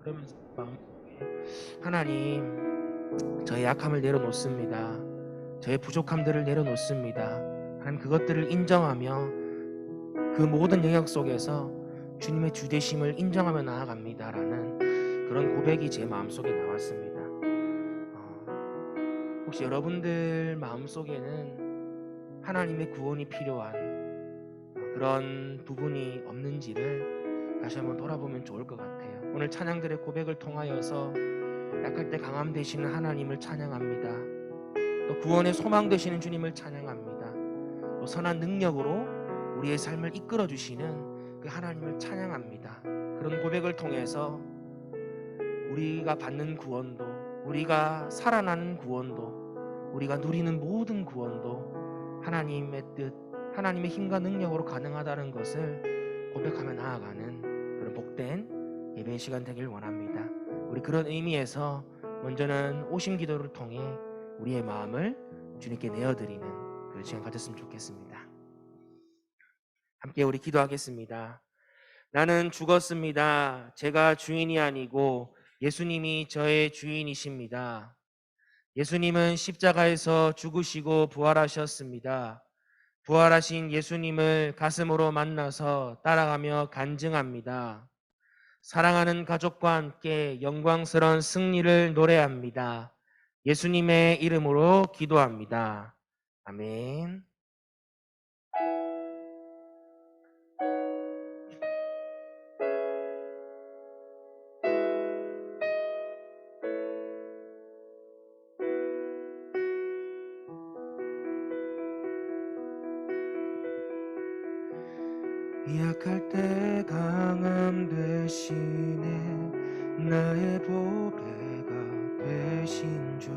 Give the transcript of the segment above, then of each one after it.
그러면서 마음속에 하나님, 저의 약함을 내려놓습니다. 저의 부족함들을 내려놓습니다. 하나님, 그것들을 인정하며 그 모든 영역 속에서 주님의 주되심을 인정하며 나아갑니다라는 그런 고백이 제 마음속에 나왔습니다. 혹시 여러분들 마음속에는 하나님의 구원이 필요한 그런 부분이 없는지를 다시 한번 돌아보면 좋을 것 같아요. 오늘 찬양들의 고백을 통하여서 약할 때 강함 되시는 하나님을 찬양합니다. 또 구원의 소망 되시는 주님을 찬양합니다. 또 선한 능력으로 우리의 삶을 이끌어 주시는 그 하나님을 찬양합니다. 그런 고백을 통해서 우리가 받는 구원도, 우리가 살아나는 구원도, 우리가 누리는 모든 구원도 하나님의 뜻, 하나님의 힘과 능력으로 가능하다는 것을 고백하며 나아가는 그런 복된 예배 시간 되길 원합니다. 우리 그런 의미에서 먼저는 오심 기도를 통해 우리의 마음을 주님께 내어드리는 그런 시간 가졌으면 좋겠습니다. 함께 우리 기도하겠습니다. 나는 죽었습니다. 제가 주인이 아니고 예수님이 저의 주인이십니다. 예수님은 십자가에서 죽으시고 부활하셨습니다. 부활하신 예수님을 가슴으로 만나서 따라가며 간증합니다. 사랑하는 가족과 함께 영광스러운 승리를 노래합니다. 예수님의 이름으로 기도합니다. 아멘. 약할 때 강함 되시네 나의 보배가 되신 주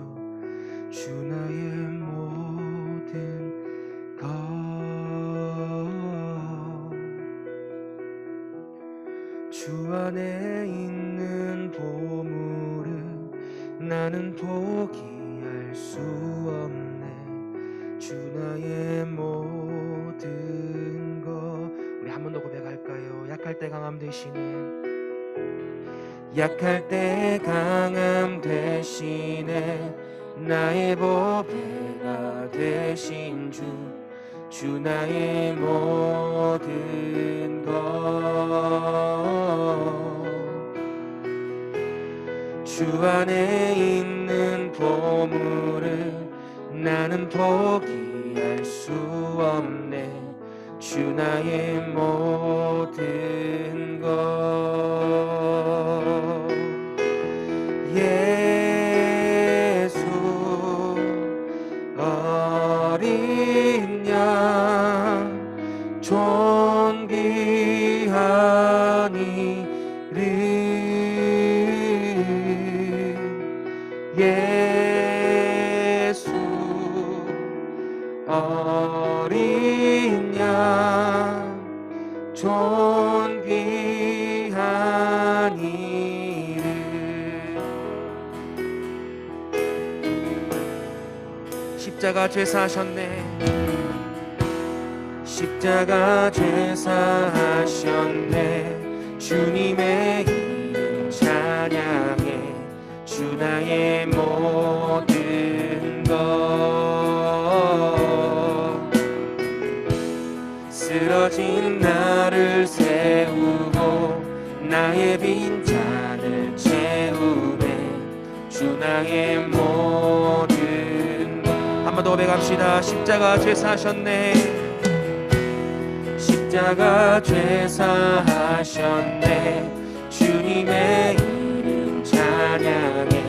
나의 모든 것 주 안에 있는 보물은 나는 포기할 수 없네 주 나의 모든 것. 우리 한 번 더 고백할까요? 약할 때 강함 되시네 약할 때 강함 되시네 나의 보배가 되신 주 나의 모든 것. 주 안에 있는 보물을 나는 포기할 수 없네 주 나의 모든 것. 예수 어린 양 존귀한 이름 예수 어린 양 존귀한 이름. 십자가 죄사하셨네 십자가 죄사하셨네 주님의 이름 찬양해 주 나의 모든 것. 쓰러진 나를 세우고 나의 빈잔을 채우네 주 나의 모든 것. 한 번 더 고백합시다. 십자가 죄사하셨네 십자가 죄사하셨네 주님의 이름 찬양해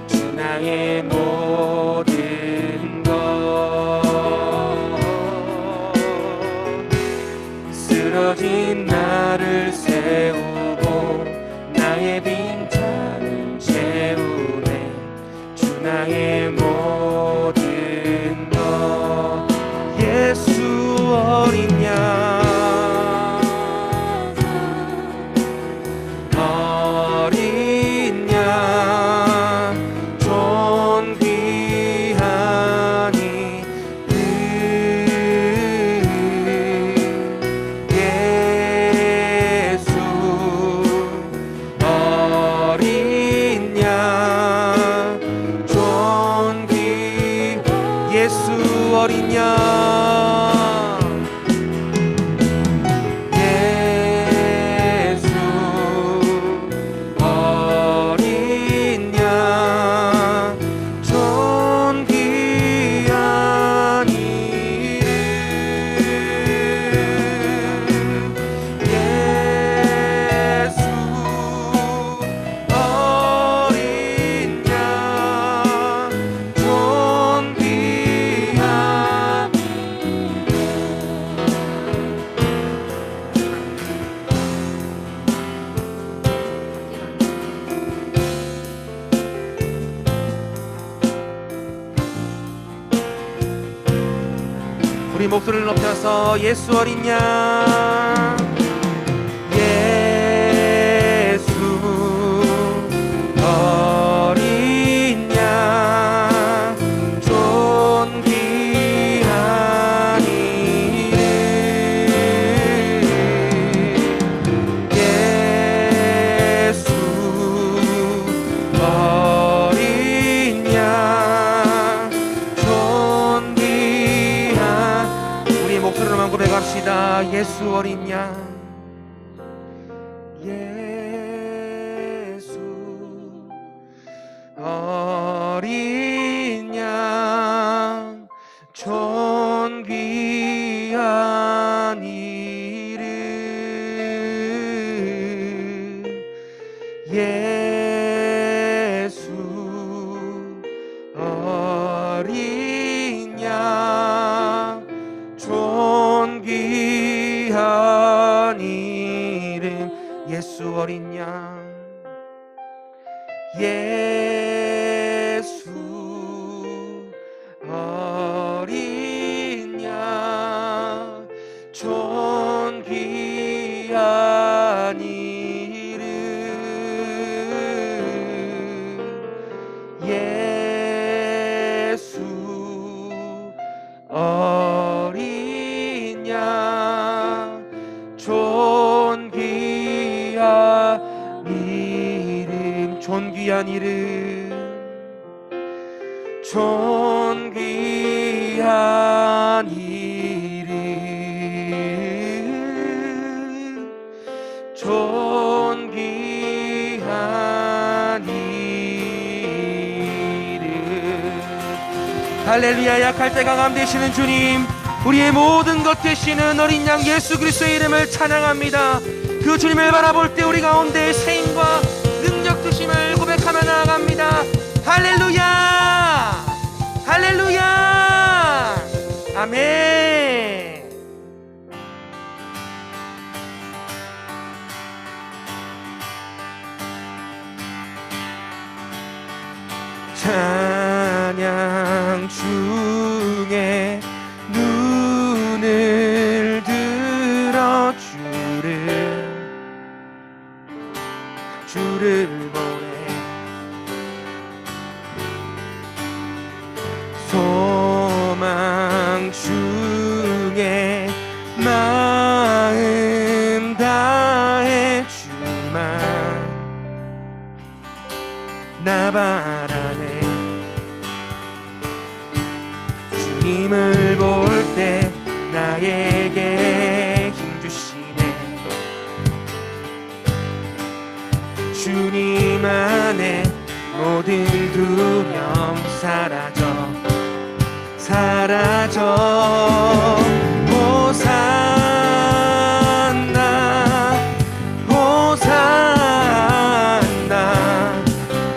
주 나의 모든 것. 쓰러진 나를 세우고 나의 빈잔을 채우네 주 나의 모든 것. 예수 어린 양 어린 양 존귀한 이름 예수 우리 목소리를 높여서 예수 어린 양, 예수 어린 양, 존귀한 이름, 예수 어린 양, 존귀한, 우리 목소리로만 고백합시다. 예수 어린 양, 예수 어린 양, 존귀한 이름, 예수 어린 양, 존귀한 이름, 예수 어린 양, 예수 어린 양, 존귀한 이름, 예수 어린 양, 존귀한 이름, 존귀한 이름, 존귀한 이름, 존귀한 이름. 할렐루야. 약할 때 강함 되시는 주님, 우리의 모든 것 되시는 어린 양 예수 그리스도의 이름을 찬양합니다. 그 주님을 바라볼 때 우리 가운데 세임과 능력 주심을 고백하며 나아갑니다. 할렐루야, 할렐루야, 아멘. 찬양 중에 눈을 들어 주를 보내, 소망 중에 마음 다해 주만 나 바라네. 주님을 볼 때 나에게 힘 주시네. 주님 안에 모든 두려움 사라져 호산나 호산나,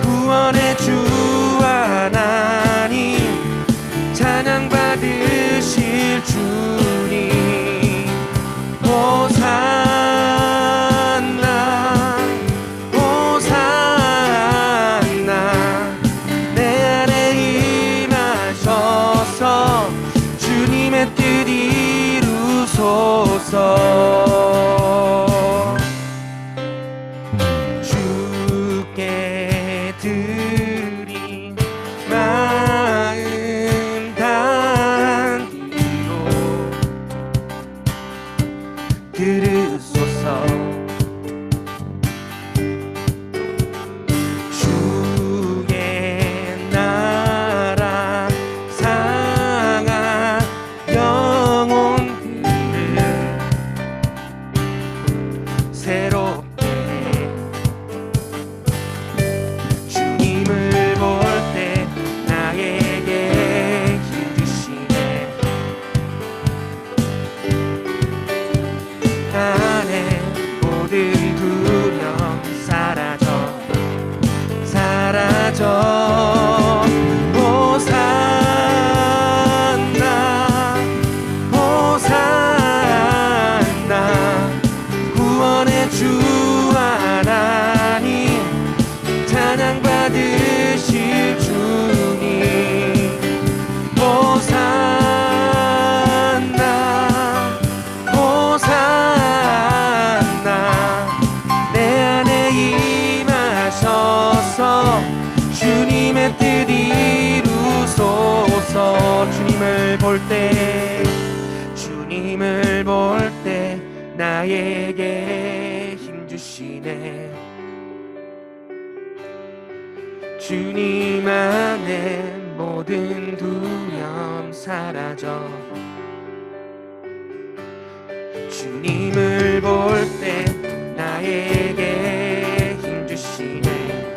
구원의 주 하나님, 찬양 받으실 주님, 호산나 호산나, 내 안에 임하셔서 주님의 뜻 이루소서. 주께 드린 마음 단기로 들으소서. 주의 나라 상한 영혼들을 새롭게 해. 주님을 볼 때 나에게 힘 주시네. 안에 모든 두려움 사라져 호산나 호산나, 구원의 주 하나님, 찬양 받으실 주님, 호산나 주님을 볼 때 주님을 볼 때 나에게 힘 주시네. 주님 안에 모든 두려움 사라져. 주님을 볼 때 나에게 힘 주시네.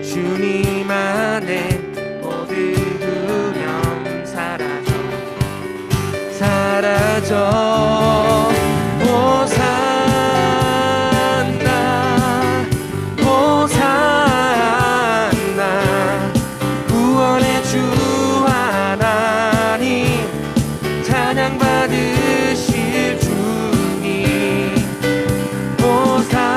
주님 안에 모든 두려움 사라져. 사라져. 호산나 호산나 구원의 주 하나님 찬양 받으실 주님. 호산나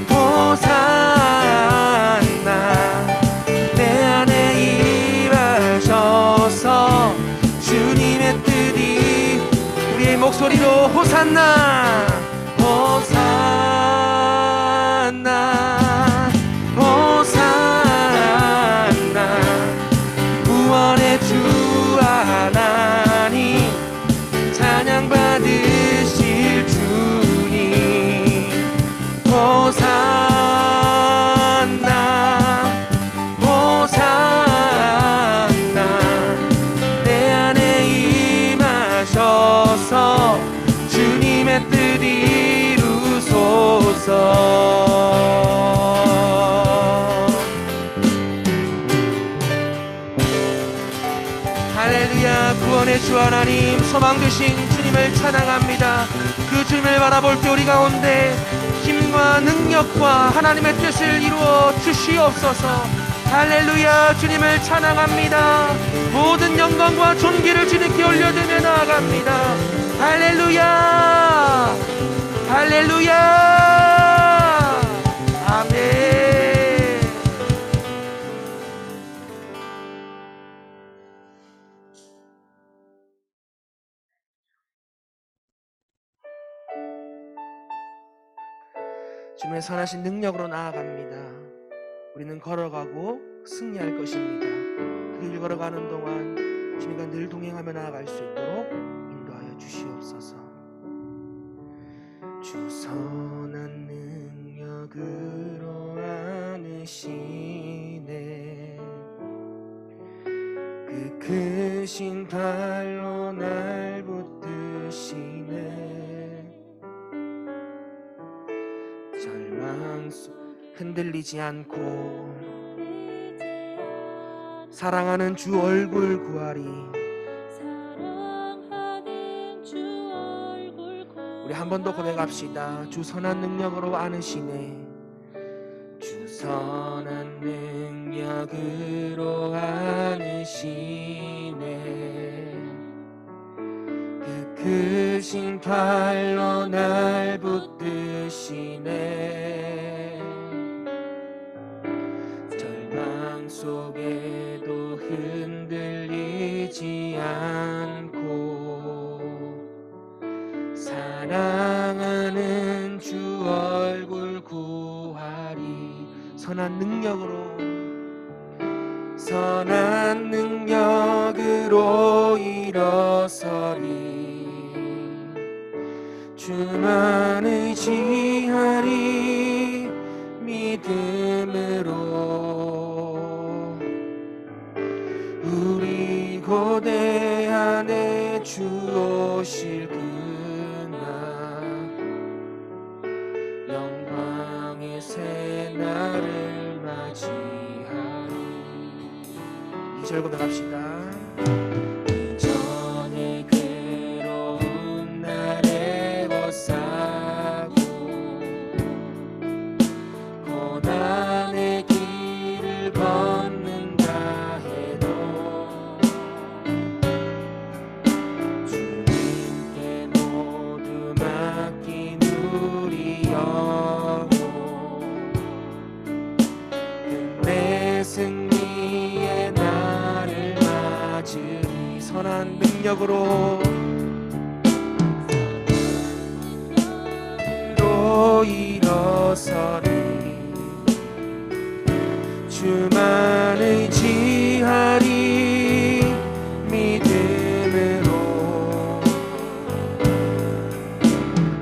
호산나 내 안에 임하셔서 주님의 뜻이 우리의 목소리로 호산나 호산나 호산나 구원의 주 하나님 찬양 받으실 주님. 호산나 호산나 내 안에 임하셔서 주님의 뜻 이루소서. 할렐루야. 구원의 주 하나님 소망 되신 주님을 찬양합니다. 그 주님을 바라볼 때 우리 가운데 힘과 능력과 하나님의 뜻을 이루어 주시옵소서. 할렐루야. 주님을 찬양합니다. 모든 영광과 존귀를 주님께 올려드리며 나아갑니다. 할렐루야. 할렐루야. 아멘. 주님의 선하신 능력으로 나아갑니다. 우리는 걸어가고 승리할 것입니다. 그 길 걸어가는 동안 주님과 늘 동행하며 나아갈 수 있도록 인도하여 주시옵소서. 주 선한 능력으로 안으시네. 그 크신 발로 날 붙드시네. 절망 속 흔들리지 않고 사랑하는 주 얼굴 구하리. 우리 한 번 더 고백합시다. 주 선한 능력으로 안으시네. 주 선한 능력으로 안으시네. 그 크신 팔로 날 붙드시네. 절망 속에도 흔들리지 않고 사랑하는 주 얼굴 구하리. 선한 능력으로 선한 능력으로 일어서리. 주만 의지하리. 믿음으로 우리 고대 안에 주 오실 그날 영광의 새날을 맞이하리. 2절 고백합시다. 이전의 괴로운 날에 벗사고 고난의 길을 걷는다 해도 주님께 모두 맡긴 우리 영혼 끝내 승리의 날을 맞으리. 선한 능력으로 일어서리. 주 주만 의지하리 믿음으로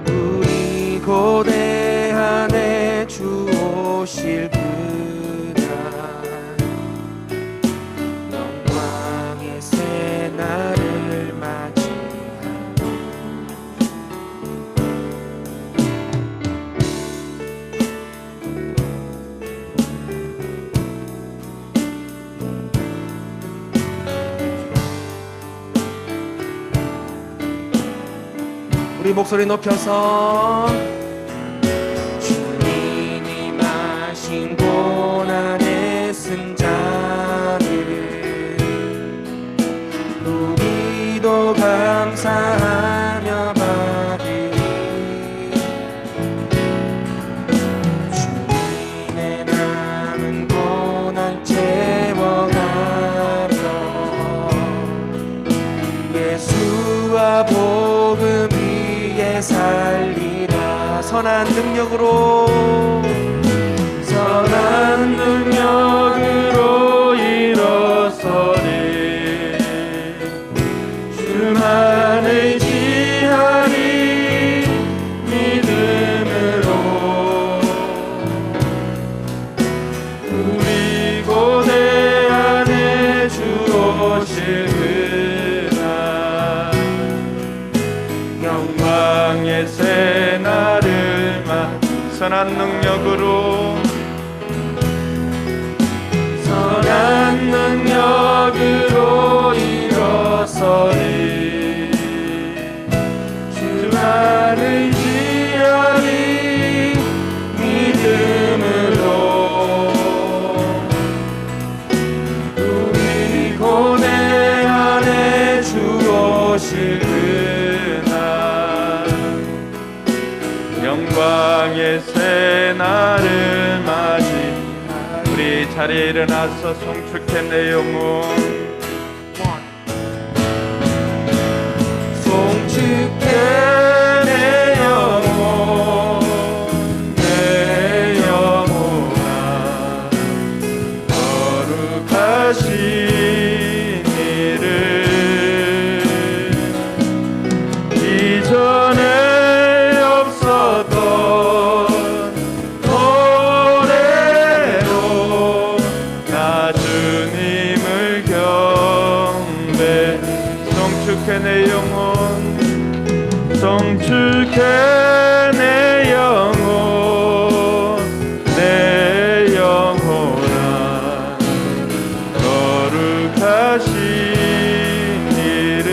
우리 고대 안에 주 오실 그날 영광의 새날을 맞이하리. 우리 목소리 높여서 주님이 마신 고난의 승자를 우리도 감사하며 받으리. 주님의 남은 고난 채워가며 예수와 복음 위에 살리라. 선한 능력으로 일어서리 주만 의지하리 믿음으로 우리 고대 안에 주 오실 그날 영광의 새날을 선한 능력으로 일어서리 주만 의지하리 믿음으로 우리 고대 안에 주 오실 그날 영광의 새날을 맞이. 우리 자리에 일어나서 송축해 내 영혼 송축해 내 영혼 내 영혼아 거룩하신 이를 이전에 없었던 내 영혼 송축해 내 영혼 내 영혼아 거룩하신 이를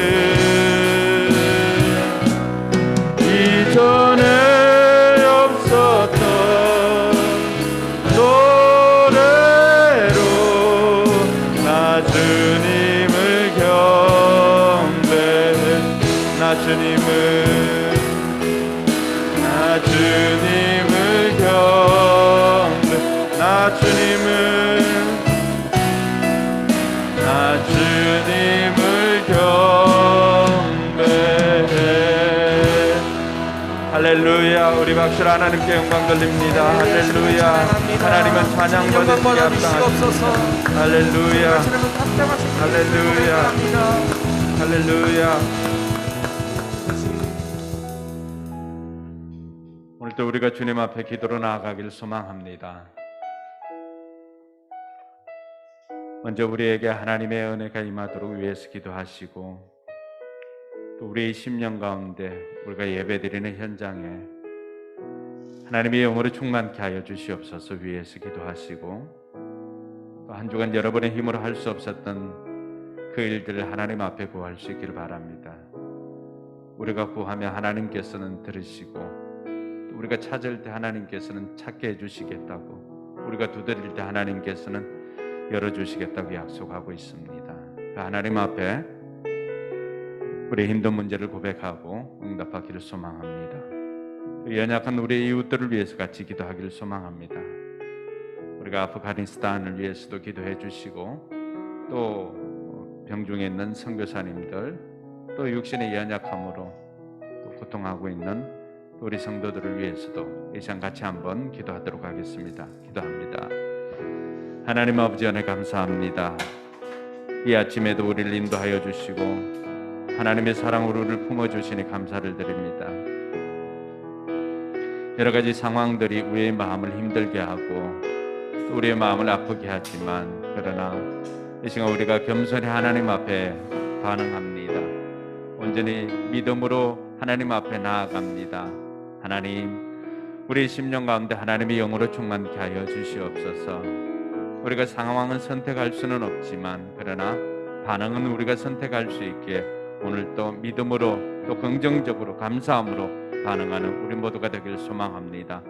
이전에 없었던 노래로 나 주님을 나 주님을 경배 나 주님을 경배해. 할렐루야. 우리 박수로 하나님께 영광 돌립니다. 할렐루야. 하나님은 찬양받으시기 합당하십니다. 할렐루야. 할렐루야. 할렐루야. 오늘도 우리가 주님 앞에 기도로 나아가길 소망합니다. 먼저 우리에게 하나님의 은혜가 임하도록 위해서 기도하시고 또 우리의 심령 가운데 우리가 예배드리는 현장에 하나님의 영으로 충만케 하여 주시옵소서 위해서 기도하시고 또 한 주간 여러분의 힘으로 할 수 없었던 그 일들을 하나님 앞에 구할 수 있기를 바랍니다. 우리가 구하면 하나님께서는 들으시고 우리가 찾을 때 하나님께서는 찾게 해주시겠다고 우리가 두드릴 때 하나님께서는 열어주시겠다고 약속하고 있습니다. 그 하나님 앞에 우리의 힘든 문제를 고백하고 응답하기를 소망합니다. 연약한 우리의 이웃들을 위해서 같이 기도하기를 소망합니다. 우리가 아프가니스탄을 위해서도 기도해 주시고 또 병중에 있는 선교사님들 또 육신의 연약함으로 또 고통하고 있는 우리 성도들을 위해서도 이 시간 같이 한번 기도하도록 하겠습니다. 기도합니다. 하나님 아버지 안에 감사합니다. 이 아침에도 우리를 인도하여 주시고 하나님의 사랑으로 우리를 품어주시니 감사를 드립니다. 여러 가지 상황들이 우리의 마음을 힘들게 하고 또 우리의 마음을 아프게 하지만, 그러나 이 시간 우리가 겸손히 하나님 앞에 반응합니다. 온전히 믿음으로 하나님 앞에 나아갑니다. 하나님, 우리 심령 가운데 하나님의 영으로 충만케 하여 주시옵소서. 우리가 상황은 선택할 수는 없지만, 그러나 반응은 우리가 선택할 수 있게 오늘 또 믿음으로 또 긍정적으로 감사함으로 반응하는 우리 모두가 되길 소망합니다.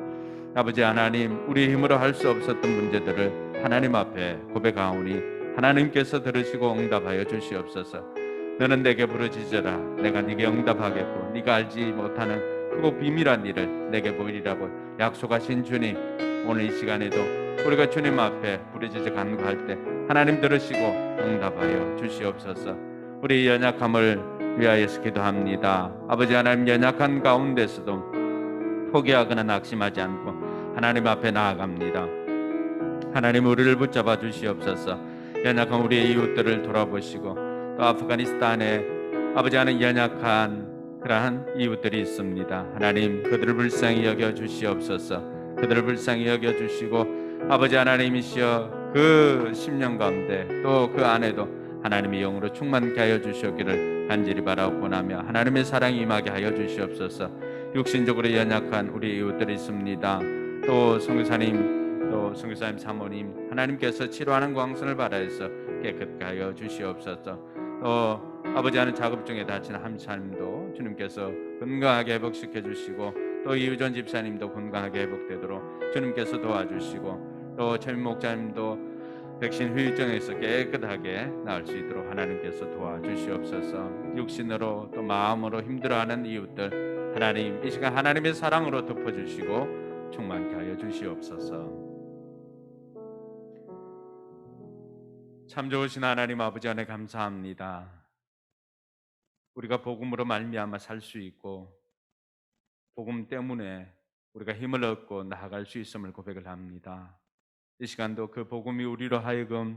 아버지 하나님, 우리 힘으로 할 수 없었던 문제들을 하나님 앞에 고백하오니 하나님께서 들으시고 응답하여 주시옵소서. 너는 내게 부르짖으라. 내가 네게 응답하겠고 네가 알지 못하는 크고 비밀한 일을 내게 보이리라고 약속하신 주님, 오늘 이 시간에도 우리가 주님 앞에 부르짖어 간구할 때 하나님 들으시고 응답하여 주시옵소서. 우리 연약함을 위하여서 기도합니다. 아버지 하나님, 연약한 가운데서도 포기하거나 낙심하지 않고 하나님 앞에 나아갑니다. 하나님, 우리를 붙잡아 주시옵소서. 연약한 우리의 이웃들을 돌아보시고 또 아프가니스탄에 아버지 하나님 연약한 그러한 이웃들이 있습니다. 하나님, 그들을 불쌍히 여겨 주시옵소서. 그들을 불쌍히 여겨 주시고 아버지 하나님이시여, 그 심령 가운데 또 그 안에도 하나님의 영으로 충만케 하여 주시옵기를 간절히 바라고 원하며 하나님의 사랑이 임하게 하여 주시옵소서. 육신적으로 연약한 우리 이웃들이 있습니다. 또 선교사님 사모님, 하나님께서 치료하는 광선을 받아서 깨끗하게 하여 주시옵소서. 또 아버지 하나님, 작업 중에 다친 함사님도 주님께서 건강하게 회복시켜 주시고 또 이유전 집사님도 건강하게 회복되도록 주님께서 도와주시고 또 최민 목자님도 백신 후유증에서 깨끗하게 나을 수 있도록 하나님께서 도와주시옵소서. 육신으로 또 마음으로 힘들어하는 이웃들, 하나님 이 시간 하나님의 사랑으로 덮어주시고 충만케 하여 주시옵소서. 참 좋으신 하나님 아버지 안에 감사합니다. 우리가 복음으로 말미암아 살 수 있고 복음 때문에 우리가 힘을 얻고 나아갈 수 있음을 고백을 합니다. 이 시간도 그 복음이 우리로 하여금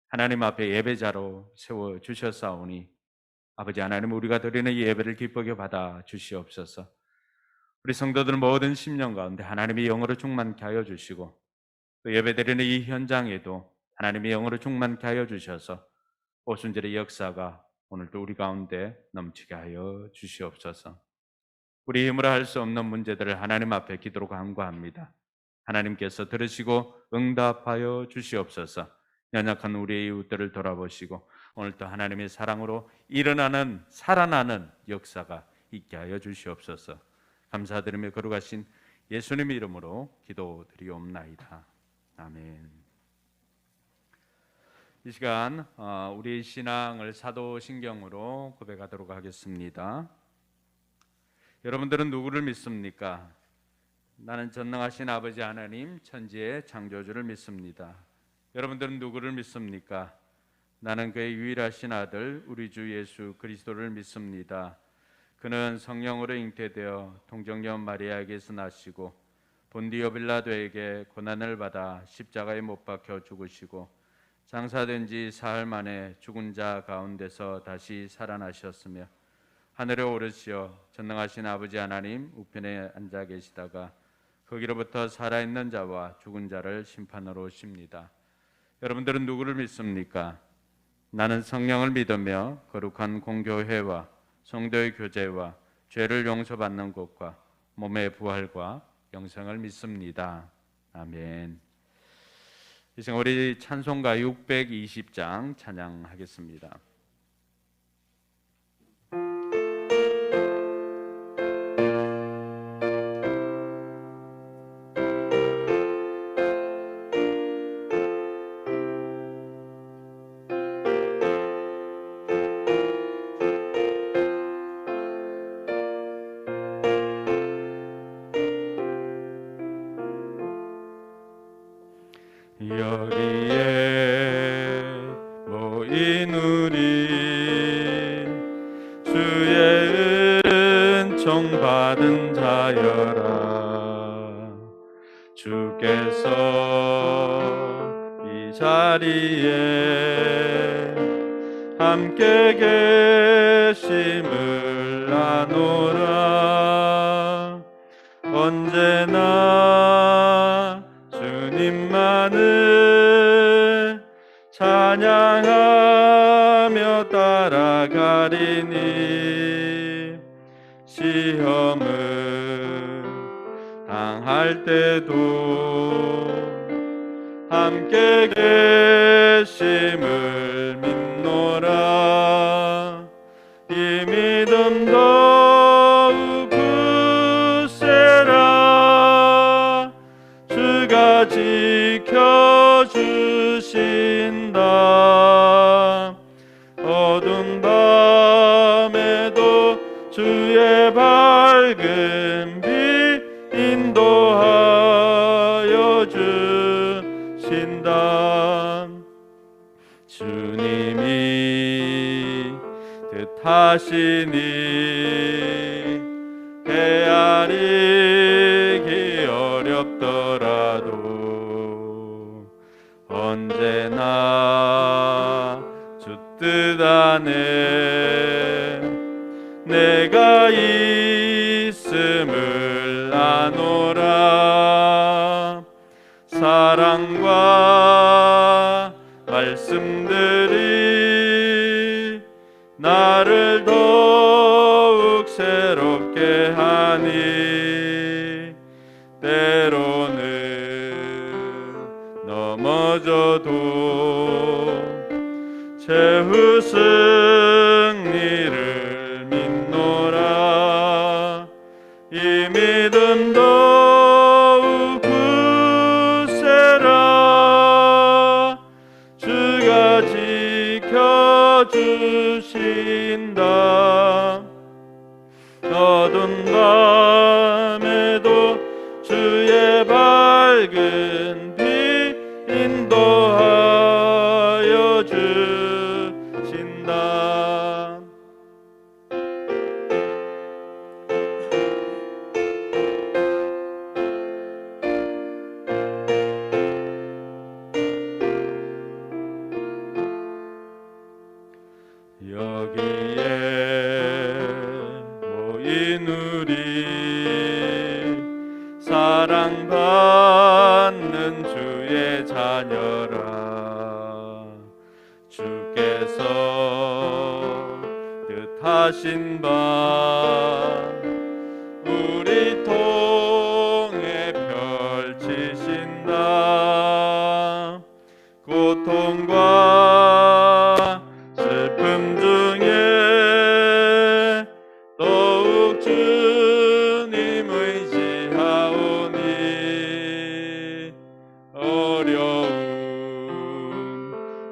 하나님 앞에 예배자로 세워주셨사오니 아버지 하나님, 우리가 드리는 이 예배를 기쁘게 받아 주시옵소서. 우리 성도들 모든 심령 가운데 하나님의 영으로 충만케 하여 주시고 또 예배드리는 이 현장에도 하나님의 영으로 충만케 하여 주셔서 오순절의 역사가 오늘도 우리 가운데 넘치게 하여 주시옵소서. 우리 힘으로 할 수 없는 문제들을 하나님 앞에 기도로 간구합니다. 하나님께서 들으시고 응답하여 주시옵소서. 연약한 우리의 이웃들을 돌아보시고 오늘도 하나님의 사랑으로 일어나는 살아나는 역사가 있게 하여 주시옵소서. 감사드리며 거룩하신 예수님의 이름으로 기도드리옵나이다. 아멘. 이 시간 우리의 신앙을 사도신경으로 고백하도록 하겠습니다. 여러분들은 누구를 믿습니까? 나는 전능하신 아버지 하나님, 천지의 창조주를 믿습니다. 여러분들은 누구를 믿습니까? 나는 그의 유일하신 아들 우리 주 예수 그리스도를 믿습니다. 그는 성령으로 잉태되어 동정녀 마리아에게서 나시고 본디오 빌라도에게 고난을 받아 십자가에 못 박혀 죽으시고 장사된 지 사흘 만에 죽은 자 가운데서 다시 살아나셨으며 하늘에 오르시어 전능하신 아버지 하나님 우편에 앉아 계시다가 거기로부터 살아있는 자와 죽은 자를 심판하러 오십니다. 여러분들은 누구를 믿습니까? 나는 성령을 믿으며 거룩한 공교회와 성도의 교제와 죄를 용서받는 것과 몸의 부활과 영생을 믿습니다. 아멘. 이 시간 우리 찬송가 620장 찬양하겠습니다. 여기에 모인 우리 주의 은총 받은 자여라. 주께서 자리에 함께 계심을 아노라. 언제나 주님만을 찬양하며 따라가리니 시험을 당할 때도 함께 계심을 믿노라. 이 믿음 더욱 굳세라. 주가 지켜주신다. 어두운 밤에도 주의 밝은 빛 인도하여 주신다. 주님이 뜻하시니 헤아리기 어렵더라도 언제나 주 뜻 안에 내가 있음을 아노라. 사랑과 말씀들이 나를 더욱 새롭게 하니 때로는 넘어져도 최후 승리를 믿노라. 이 믿음 더욱 굳세라. 주가 지켜주신다. 어두운 밤에도 주의 밝은 빛 인도하여 주신다. 여기에 모인 우리 사랑받는 주의 자녀라. 주께서 뜻하신 바 우리 통해 펼치신다. 고통과 슬픔 중에 더욱 주님 의지하오니 어려움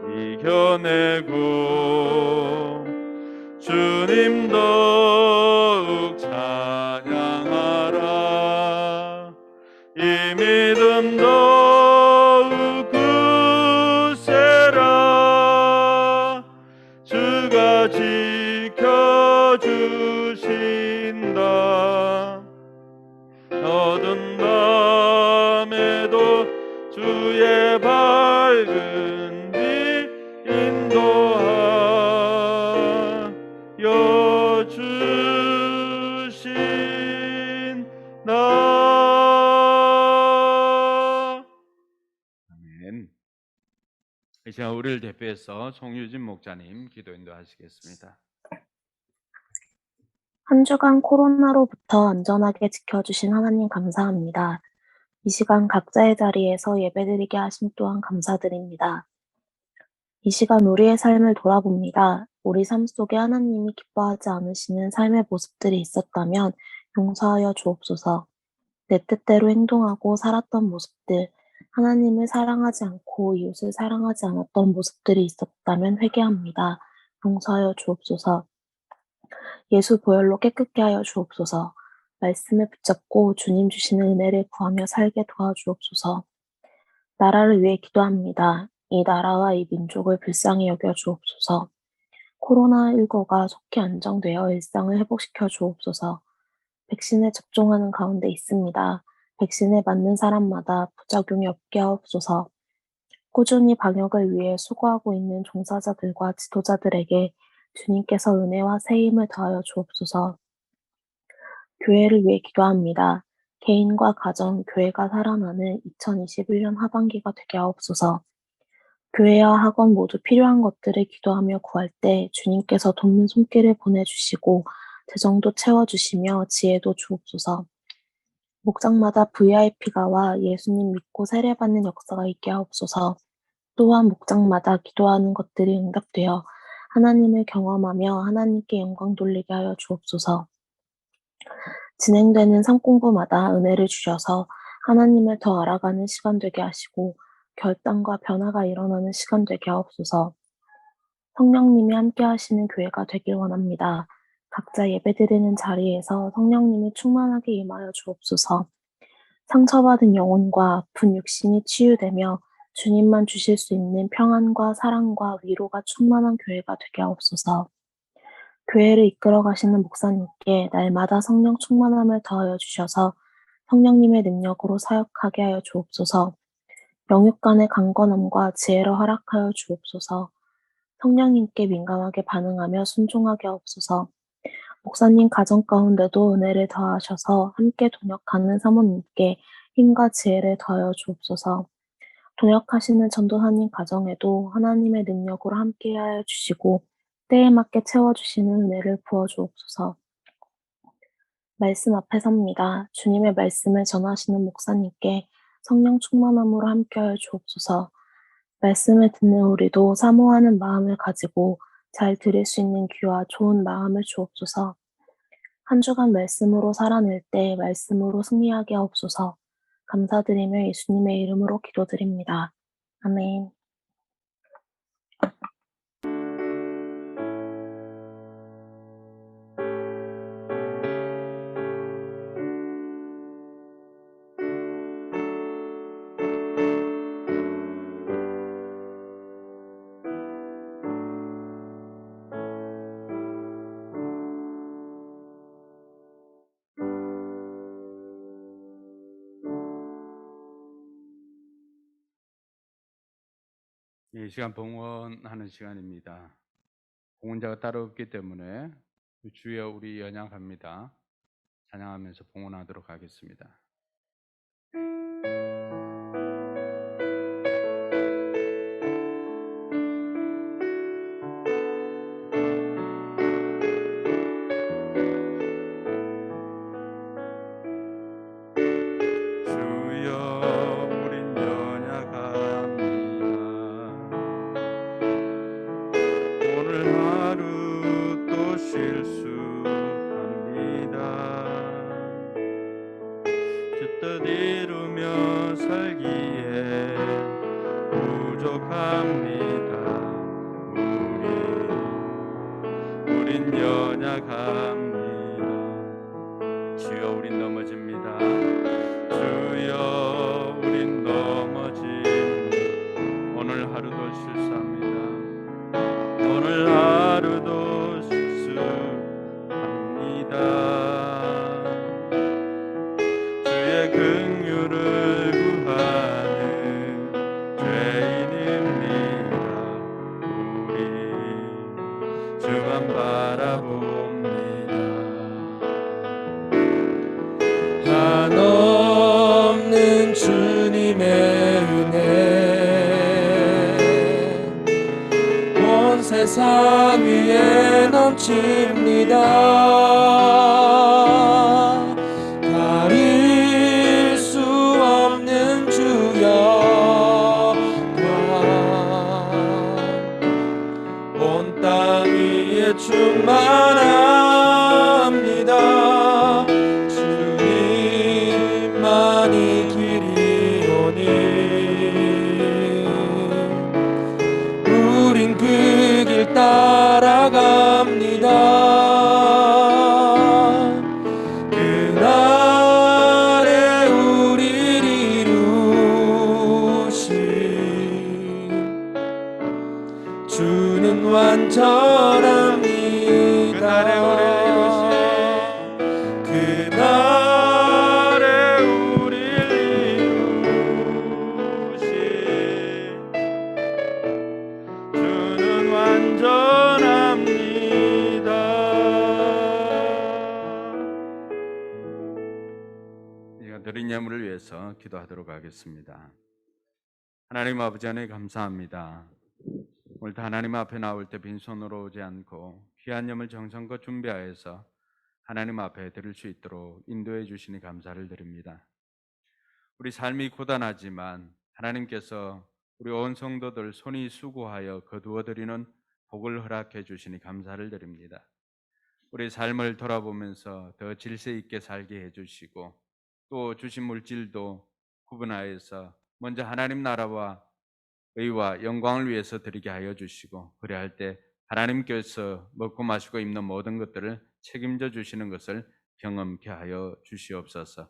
이겨내고 주님 더욱 찬양하라. 이 믿음 더욱 굳세라. 주가 지켜주신다. 어두운 밤에도 주의 밝은 빛 인도하여 주신다. 아멘. 이 시간 우리를 대표해서 송유진 목사님 기도 인도하시겠습니다. 한 주간 코로나로부터 안전하게 지켜주신 하나님 감사합니다. 이 시간 각자의 자리에서 예배드리게 하심 또한 감사드립니다. 이 시간 우리의 삶을 돌아봅니다. 우리 삶 속에 하나님이 기뻐하지 않으시는 삶의 모습들이 있었다면 용서하여 주옵소서. 내 뜻대로 행동하고 살았던 모습들, 하나님을 사랑하지 않고 이웃을 사랑하지 않았던 모습들이 있었다면 회개합니다. 용서하여 주옵소서. 예수 보혈로 깨끗게 하여 주옵소서. 말씀을 붙잡고 주님 주시는 은혜를 구하며 살게 도와주옵소서. 나라를 위해 기도합니다. 이 나라와 이 민족을 불쌍히 여겨 주옵소서. 코로나19가 속히 안정되어 일상을 회복시켜 주옵소서. 백신에 접종하는 가운데 있습니다. 백신에 맞는 사람마다 부작용이 없게 하옵소서. 꾸준히 방역을 위해 수고하고 있는 종사자들과 지도자들에게 주님께서 은혜와 새 힘을 더하여 주옵소서. 교회를 위해 기도합니다. 개인과 가정, 교회가 살아나는 2021년 하반기가 되게 하옵소서. 교회와 학원 모두 필요한 것들을 기도하며 구할 때 주님께서 돕는 손길을 보내주시고 재정도 채워주시며 지혜도 주옵소서. 목장마다 VIP가 와 예수님 믿고 세례받는 역사가 있게 하옵소서. 또한 목장마다 기도하는 것들이 응답되어 하나님을 경험하며 하나님께 영광 돌리게 하여 주옵소서. 진행되는 삶공부마다 은혜를 주셔서 하나님을 더 알아가는 시간 되게 하시고 결단과 변화가 일어나는 시간 되게 하옵소서. 성령님이 함께 하시는 교회가 되길 원합니다. 각자 예배드리는 자리에서 성령님이 충만하게 임하여 주옵소서. 상처받은 영혼과 아픈 육신이 치유되며 주님만 주실 수 있는 평안과 사랑과 위로가 충만한 교회가 되게 하옵소서. 교회를 이끌어 가시는 목사님께 날마다 성령 충만함을 더하여 주셔서 성령님의 능력으로 사역하게 하여 주옵소서. 영육 간의 강건함과 지혜를 허락하여 주옵소서. 성령님께 민감하게 반응하며 순종하게 하옵소서. 목사님 가정 가운데도 은혜를 더하셔서 함께 동역하는 사모님께 힘과 지혜를 더하여 주옵소서. 동역하시는 전도사님 가정에도 하나님의 능력으로 함께하여 주시고 때에 맞게 채워주시는 은혜를 부어주옵소서. 말씀 앞에 섭니다. 주님의 말씀을 전하시는 목사님께 성령 충만함으로 함께하여 주옵소서. 말씀을 듣는 우리도 사모하는 마음을 가지고 잘 들을 수 있는 귀와 좋은 마음을 주옵소서. 한 주간 말씀으로 살아낼 때 말씀으로 승리하게 하옵소서. 감사드리며 예수님의 이름으로 기도드립니다. 아멘. 이 시간 봉헌하는 시간입니다. 봉헌자가 따로 없기 때문에 주여 우리 연약합니다. 찬양하면서 봉헌하도록 하겠습니다. 한없는 주님의 은혜 온 세상 위에 넘칩니다. 가릴 수 없는 주여 온 땅 위에 충만합니다. 주님만이 길이오니 우린 그 길 따라갑니다. 드린 예물을 위해서 기도하도록 하겠습니다. 하나님 아버지 하나님 감사합니다. 오늘도 하나님 앞에 나올 때 빈손으로 오지 않고 귀한 예물 정성껏 준비하여서 하나님 앞에 드릴 수 있도록 인도해 주시니 감사를 드립니다. 우리 삶이 고단하지만 하나님께서 우리 온 성도들 손이 수고하여 거두어 드리는 복을 허락해 주시니 감사를 드립니다. 우리 삶을 돌아보면서 더 질서 있게 살게 해주시고 또 주신 물질도 구분하여서 먼저 하나님 나라와 의와 영광을 위해서 드리게 하여 주시고 그래야 할 때 하나님께서 먹고 마시고 입는 모든 것들을 책임져 주시는 것을 경험케 하여 주시옵소서.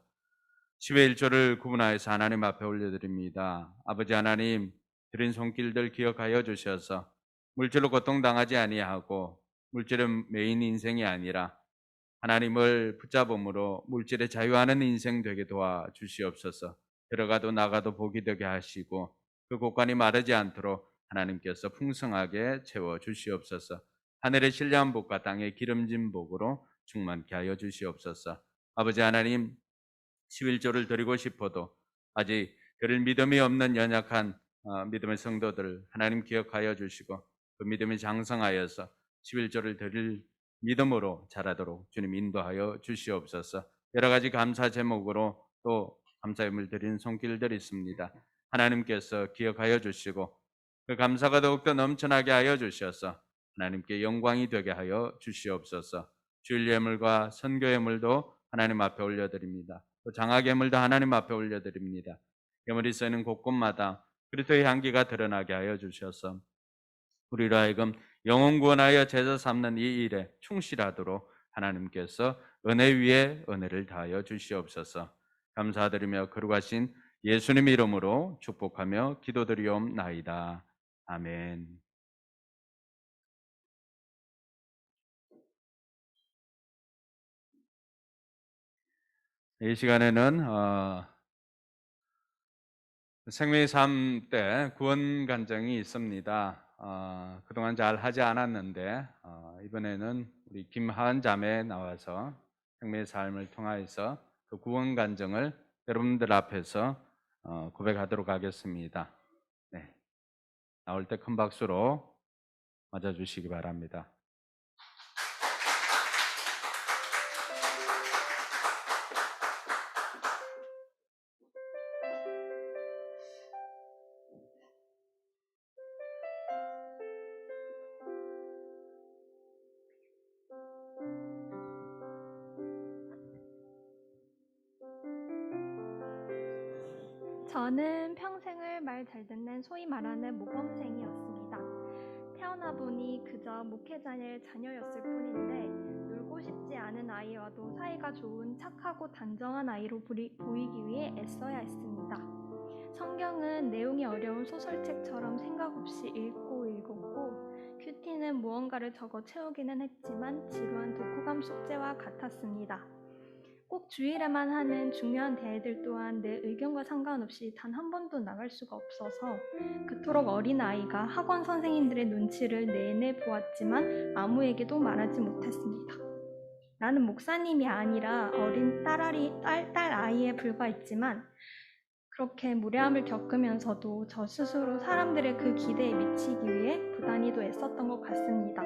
10의 1조를 구분하여서 하나님 앞에 올려드립니다. 아버지 하나님 드린 손길들 기억하여 주셔서 물질로 고통당하지 아니하고 물질은 메인 인생이 아니라 하나님을 붙잡음으로 물질에 자유하는 인생 되게 도와주시옵소서. 들어가도 나가도 복이 되게 하시고 그 곳간이 마르지 않도록 하나님께서 풍성하게 채워주시옵소서. 하늘의 신령한 복과 땅의 기름진 복으로 충만케 하여 주시옵소서. 아버지 하나님 11조를 드리고 싶어도 아직 드릴 믿음이 없는 연약한 믿음의 성도들 하나님 기억하여 주시고 그 믿음이 장성하여서 11조를 드릴 믿음으로 자라도록 주님 인도하여 주시옵소서. 여러 가지 감사 제목으로 또 감사함을 드리는 손길들이 있습니다. 하나님께서 기억하여 주시고 그 감사가 더욱더 넘쳐나게 하여 주셔서 하나님께 영광이 되게 하여 주시옵소서. 주일 예물과 선교 예물도 하나님 앞에 올려드립니다. 또 장학 예물도 하나님 앞에 올려드립니다. 예물이 쓰이는 곳곳마다 그리스도의 향기가 드러나게 하여 주셔서 우리로 하여금 영혼 구원하여 제자 삼는 이 일에 충실하도록 하나님께서 은혜 위에 은혜를 다하여 주시옵소서. 감사드리며 거룩하신 예수님 이름으로 축복하며 기도드리옵나이다. 아멘. 이 시간에는 생명의 삶 때 구원 간증이 있습니다. 그동안 잘 하지 않았는데 이번에는 우리 김하은 자매 나와서 생명의 삶을 통하여서 그 구원 간증을 여러분들 앞에서 고백하도록 하겠습니다. 네. 나올 때 큰 박수로 맞아주시기 바랍니다. 저는 평생을 말 잘 듣는 소위 말하는 모범생이었습니다. 태어나 보니 그저 목회자의 자녀였을 뿐인데 놀고 싶지 않은 아이와도 사이가 좋은 착하고 단정한 아이로 보이기 위해 애써야 했습니다. 성경은 내용이 어려운 소설책처럼 생각 없이 읽고 큐티는 무언가를 적어 채우기는 했지만 지루한 독후감 숙제와 같았습니다. 꼭 주일에만 하는 중요한 대회들 또한 내 의견과 상관없이 단 한 번도 나갈 수가 없어서 그토록 어린 아이가 학원 선생님들의 눈치를 내내 보았지만 아무에게도 말하지 못했습니다. 나는 목사님이 아니라 어린 딸 아이에 불과했지만 그렇게 무례함을 겪으면서도 저 스스로 사람들의 그 기대에 미치기 위해 부단히도 애썼던 것 같습니다.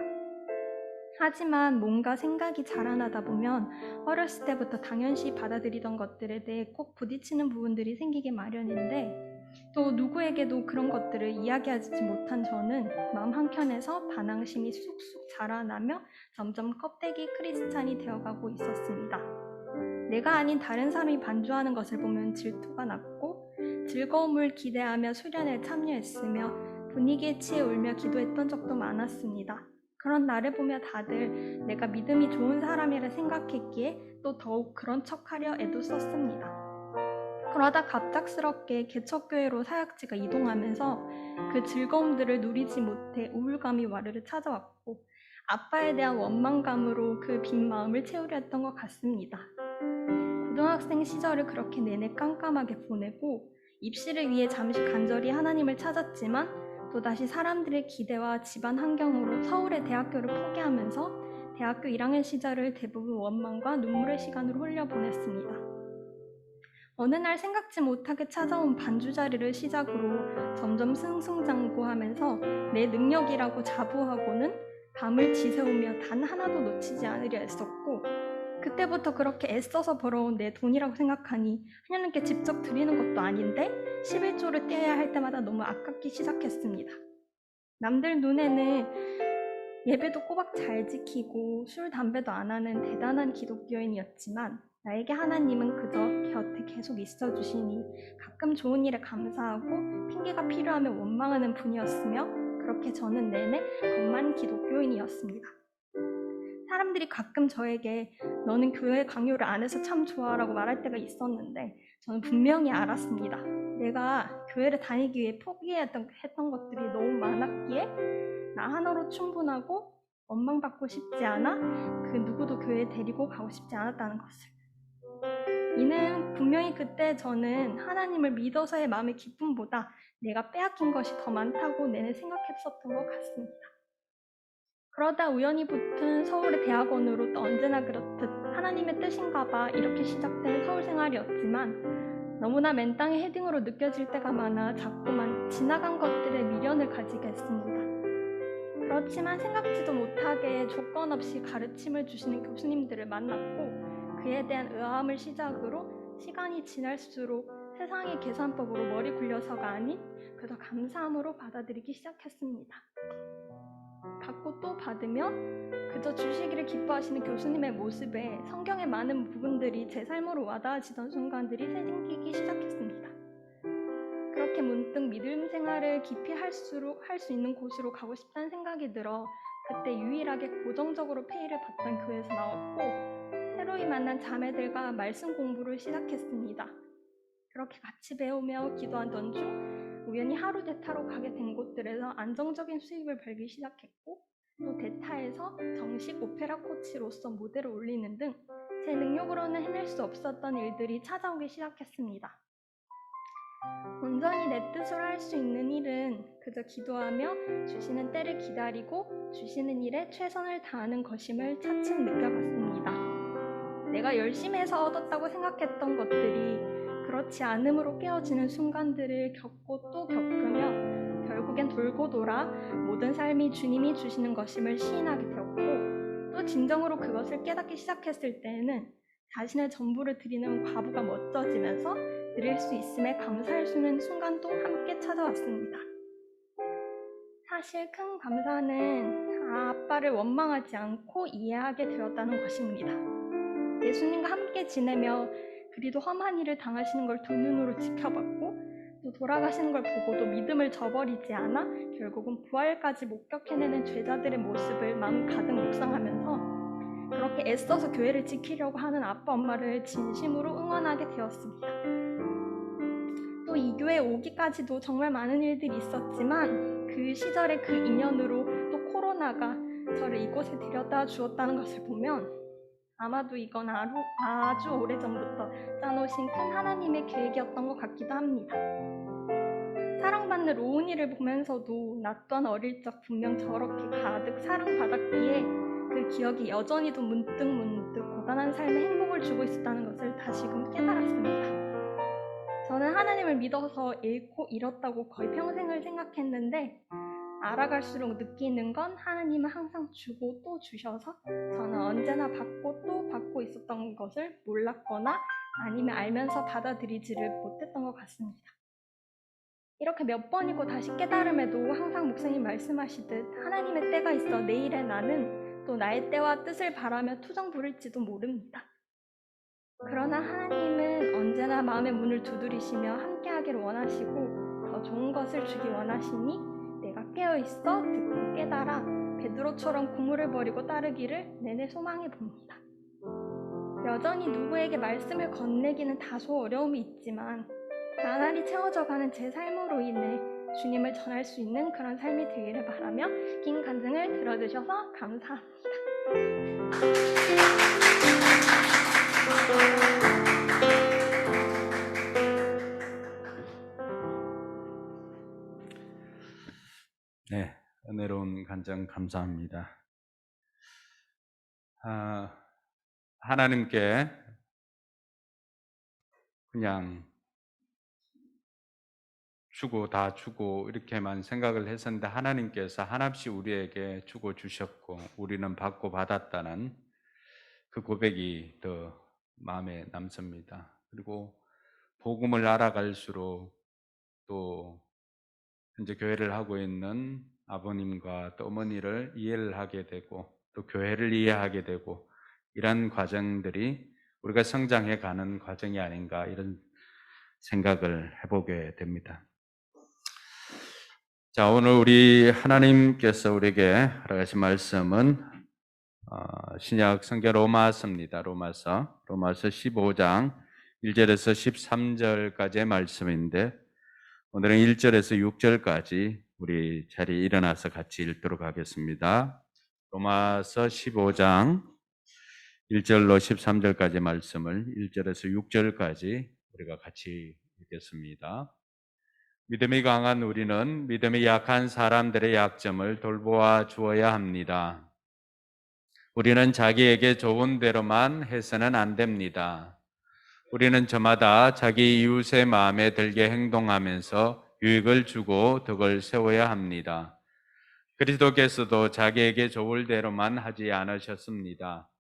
하지만 뭔가 생각이 자라나다 보면 어렸을 때부터 당연시 받아들이던 것들에 대해 꼭 부딪히는 부분들이 생기기 마련인데 또 누구에게도 그런 것들을 이야기하지 못한 저는 마음 한켠에서 반항심이 쑥쑥 자라나며 점점 껍데기 크리스찬이 되어가고 있었습니다. 내가 아닌 다른 사람이 반주하는 것을 보면 질투가 났고 즐거움을 기대하며 수련회에 참여했으며 분위기에 취해 울며 기도했던 적도 많았습니다. 그런 나를 보며 다들 내가 믿음이 좋은 사람이라 생각했기에 또 더욱 그런 척하려 애도 썼습니다. 그러다 갑작스럽게 개척교회로 사역지가 이동하면서 그 즐거움들을 누리지 못해 우울감이 와르르 찾아왔고 아빠에 대한 원망감으로 그 빈 마음을 채우려 했던 것 같습니다. 고등학생 시절을 그렇게 내내 깜깜하게 보내고 입시를 위해 잠시 간절히 하나님을 찾았지만 또다시 사람들의 기대와 집안 환경으로 서울의 대학교를 포기하면서 대학교 1학년 시절을 대부분 원망과 눈물의 시간으로 흘려보냈습니다. 어느 날 생각지 못하게 찾아온 반주 자리를 시작으로 점점 승승장구하면서 내 능력이라고 자부하고는 밤을 지새우며 단 하나도 놓치지 않으려 애썼고, 그때부터 그렇게 애써서 벌어온 내 돈이라고 생각하니 하나님께 직접 드리는 것도 아닌데 11조를 떼야 할 때마다 너무 아깝기 시작했습니다. 남들 눈에는 예배도 꼬박 잘 지키고 술, 담배도 안 하는 대단한 기독교인이었지만 나에게 하나님은 그저 곁에 계속 있어주시니 가끔 좋은 일에 감사하고 핑계가 필요하면 원망하는 분이었으며, 그렇게 저는 내내 겁만 기독교인이었습니다. 사람들이 가끔 저에게 너는 교회 강요를 안 해서 참 좋아라고 말할 때가 있었는데 저는 분명히 알았습니다. 내가 교회를 다니기 위해 포기했던 것들이 너무 많았기에 나 하나로 충분하고 원망받고 싶지 않아 그 누구도 교회에 데리고 가고 싶지 않았다는 것을. 이는 분명히 그때 저는 하나님을 믿어서의 마음의 기쁨보다 내가 빼앗긴 것이 더 많다고 내내 생각했었던 것 같습니다. 그러다 우연히 붙은 서울의 대학원으로 또 언제나 그렇듯 하나님의 뜻인가 봐 이렇게 시작된 서울 생활이었지만 너무나 맨땅에 헤딩으로 느껴질 때가 많아 자꾸만 지나간 것들의 미련을 가지게 했습니다. 그렇지만 생각지도 못하게 조건 없이 가르침을 주시는 교수님들을 만났고 그에 대한 의아함을 시작으로 시간이 지날수록 세상의 계산법으로 머리 굴려서가 아닌 그저 감사함으로 받아들이기 시작했습니다. 받고 또 받으며 그저 주시기를 기뻐하시는 교수님의 모습에 성경의 많은 부분들이 제 삶으로 와닿아지던 순간들이 생기기 시작했습니다. 그렇게 문득 믿음 생활을 깊이 할 수 있는 곳으로 가고 싶다는 생각이 들어 그때 유일하게 고정적으로 페이를 받던 교회에서 나왔고 새로이 만난 자매들과 말씀 공부를 시작했습니다. 그렇게 같이 배우며 기도하던 중 우연히 하루 대타로 가게 된 곳들에서 안정적인 수입을 벌기 시작했고 또 대타에서 정식 오페라 코치로서 무대를 올리는 등 제 능력으로는 해낼 수 없었던 일들이 찾아오기 시작했습니다. 온전히 내 뜻으로 할 수 있는 일은 그저 기도하며 주시는 때를 기다리고 주시는 일에 최선을 다하는 것임을 차츰 느껴봤습니다. 내가 열심히 해서 얻었다고 생각했던 것들이 그렇지 않음으로 깨어지는 순간들을 겪고 또 겪으며 결국엔 돌고 돌아 모든 삶이 주님이 주시는 것임을 시인하게 되었고 또 진정으로 그것을 깨닫기 시작했을 때에는 자신의 전부를 드리는 과부가 멋져지면서 드릴 수 있음에 감사할 수 있는 순간도 함께 찾아왔습니다. 사실 큰 감사는 아빠를 원망하지 않고 이해하게 되었다는 것입니다. 예수님과 함께 지내며 그리도 험한 일을 당하시는 걸 두 눈으로 지켜봤고 또 돌아가시는 걸 보고도 믿음을 저버리지 않아 결국은 부활까지 목격해내는 죄자들의 모습을 마음 가득 묵상하면서 그렇게 애써서 교회를 지키려고 하는 아빠 엄마를 진심으로 응원하게 되었습니다. 또 이 교회에 오기까지도 정말 많은 일들이 있었지만 그 시절의 그 인연으로 또 코로나가 저를 이곳에 데려다 주었다는 것을 보면 아마도 이건 아주 오래전부터 짜놓으신 큰 하나님의 계획이었던 것 같기도 합니다. 사랑받는 로운이를 보면서도 나 또한 어릴 적 분명 저렇게 가득 사랑받았기에 그 기억이 여전히도 문득 고단한 삶에 행복을 주고 있었다는 것을 다시금 깨달았습니다. 저는 하나님을 믿어서 잃고 잃었다고 거의 평생을 생각했는데 알아갈수록 느끼는 건 하나님은 항상 주고 또 주셔서 저는 언제나 받고 또 받고 있었던 것을 몰랐거나 아니면 알면서 받아들이지를 못했던 것 같습니다. 이렇게 몇 번이고 다시 깨달음에도 항상 목사님 말씀하시듯 하나님의 때가 있어 내일의 나는 또 나의 때와 뜻을 바라며 투정 부릴지도 모릅니다. 그러나 하나님은 언제나 마음의 문을 두드리시며 함께하기를 원하시고 더 좋은 것을 주기 원하시니 내가 깨어있어 듣고 깨달아 베드로처럼 고물을 버리고 따르기를 내내 소망해 봅니다. 여전히 누구에게 말씀을 건네기는 다소 어려움이 있지만 나날이 채워져가는 제 삶으로 인해 주님을 전할 수 있는 그런 삶이 되기를 바라며 긴 간증을 들어주셔서 감사합니다. 네, 은혜로운 간증 감사합니다. 하나님께 그냥 주고 다 주고 이렇게만 생각을 했었는데 하나님께서 한없이 우리에게 주고 주셨고 우리는 받고 받았다는 그 고백이 더 마음에 남습니다. 그리고 복음을 알아갈수록 또 현재 교회를 하고 있는 아버님과 또 어머니를 이해를 하게 되고 또 교회를 이해하게 되고 이런 과정들이 우리가 성장해 가는 과정이 아닌가 이런 생각을 해보게 됩니다. 자, 오늘 우리 하나님께서 우리에게 하신 말씀은 신약 성경 로마서입니다. 로마서 15장 1절에서 13절까지의 말씀인데 오늘은 1절에서 6절까지 우리 자리에 일어나서 같이 읽도록 하겠습니다. 로마서 15장 1절로 13절까지 말씀을 1절에서 6절까지 우리가 같이 읽겠습니다. 믿음이 강한 우리는 믿음이 약한 사람들의 약점을 돌보아 주어야 합니다. 우리는 자기에게 좋은 대로만 해서는 안 됩니다. 우리는 저마다 자기 이웃의 마음에 들게 행동하면서 유익을 주고 덕을 세워야 합니다. 그리스도께서도 자기에게 좋을 대로만 하지 않으셨습니다.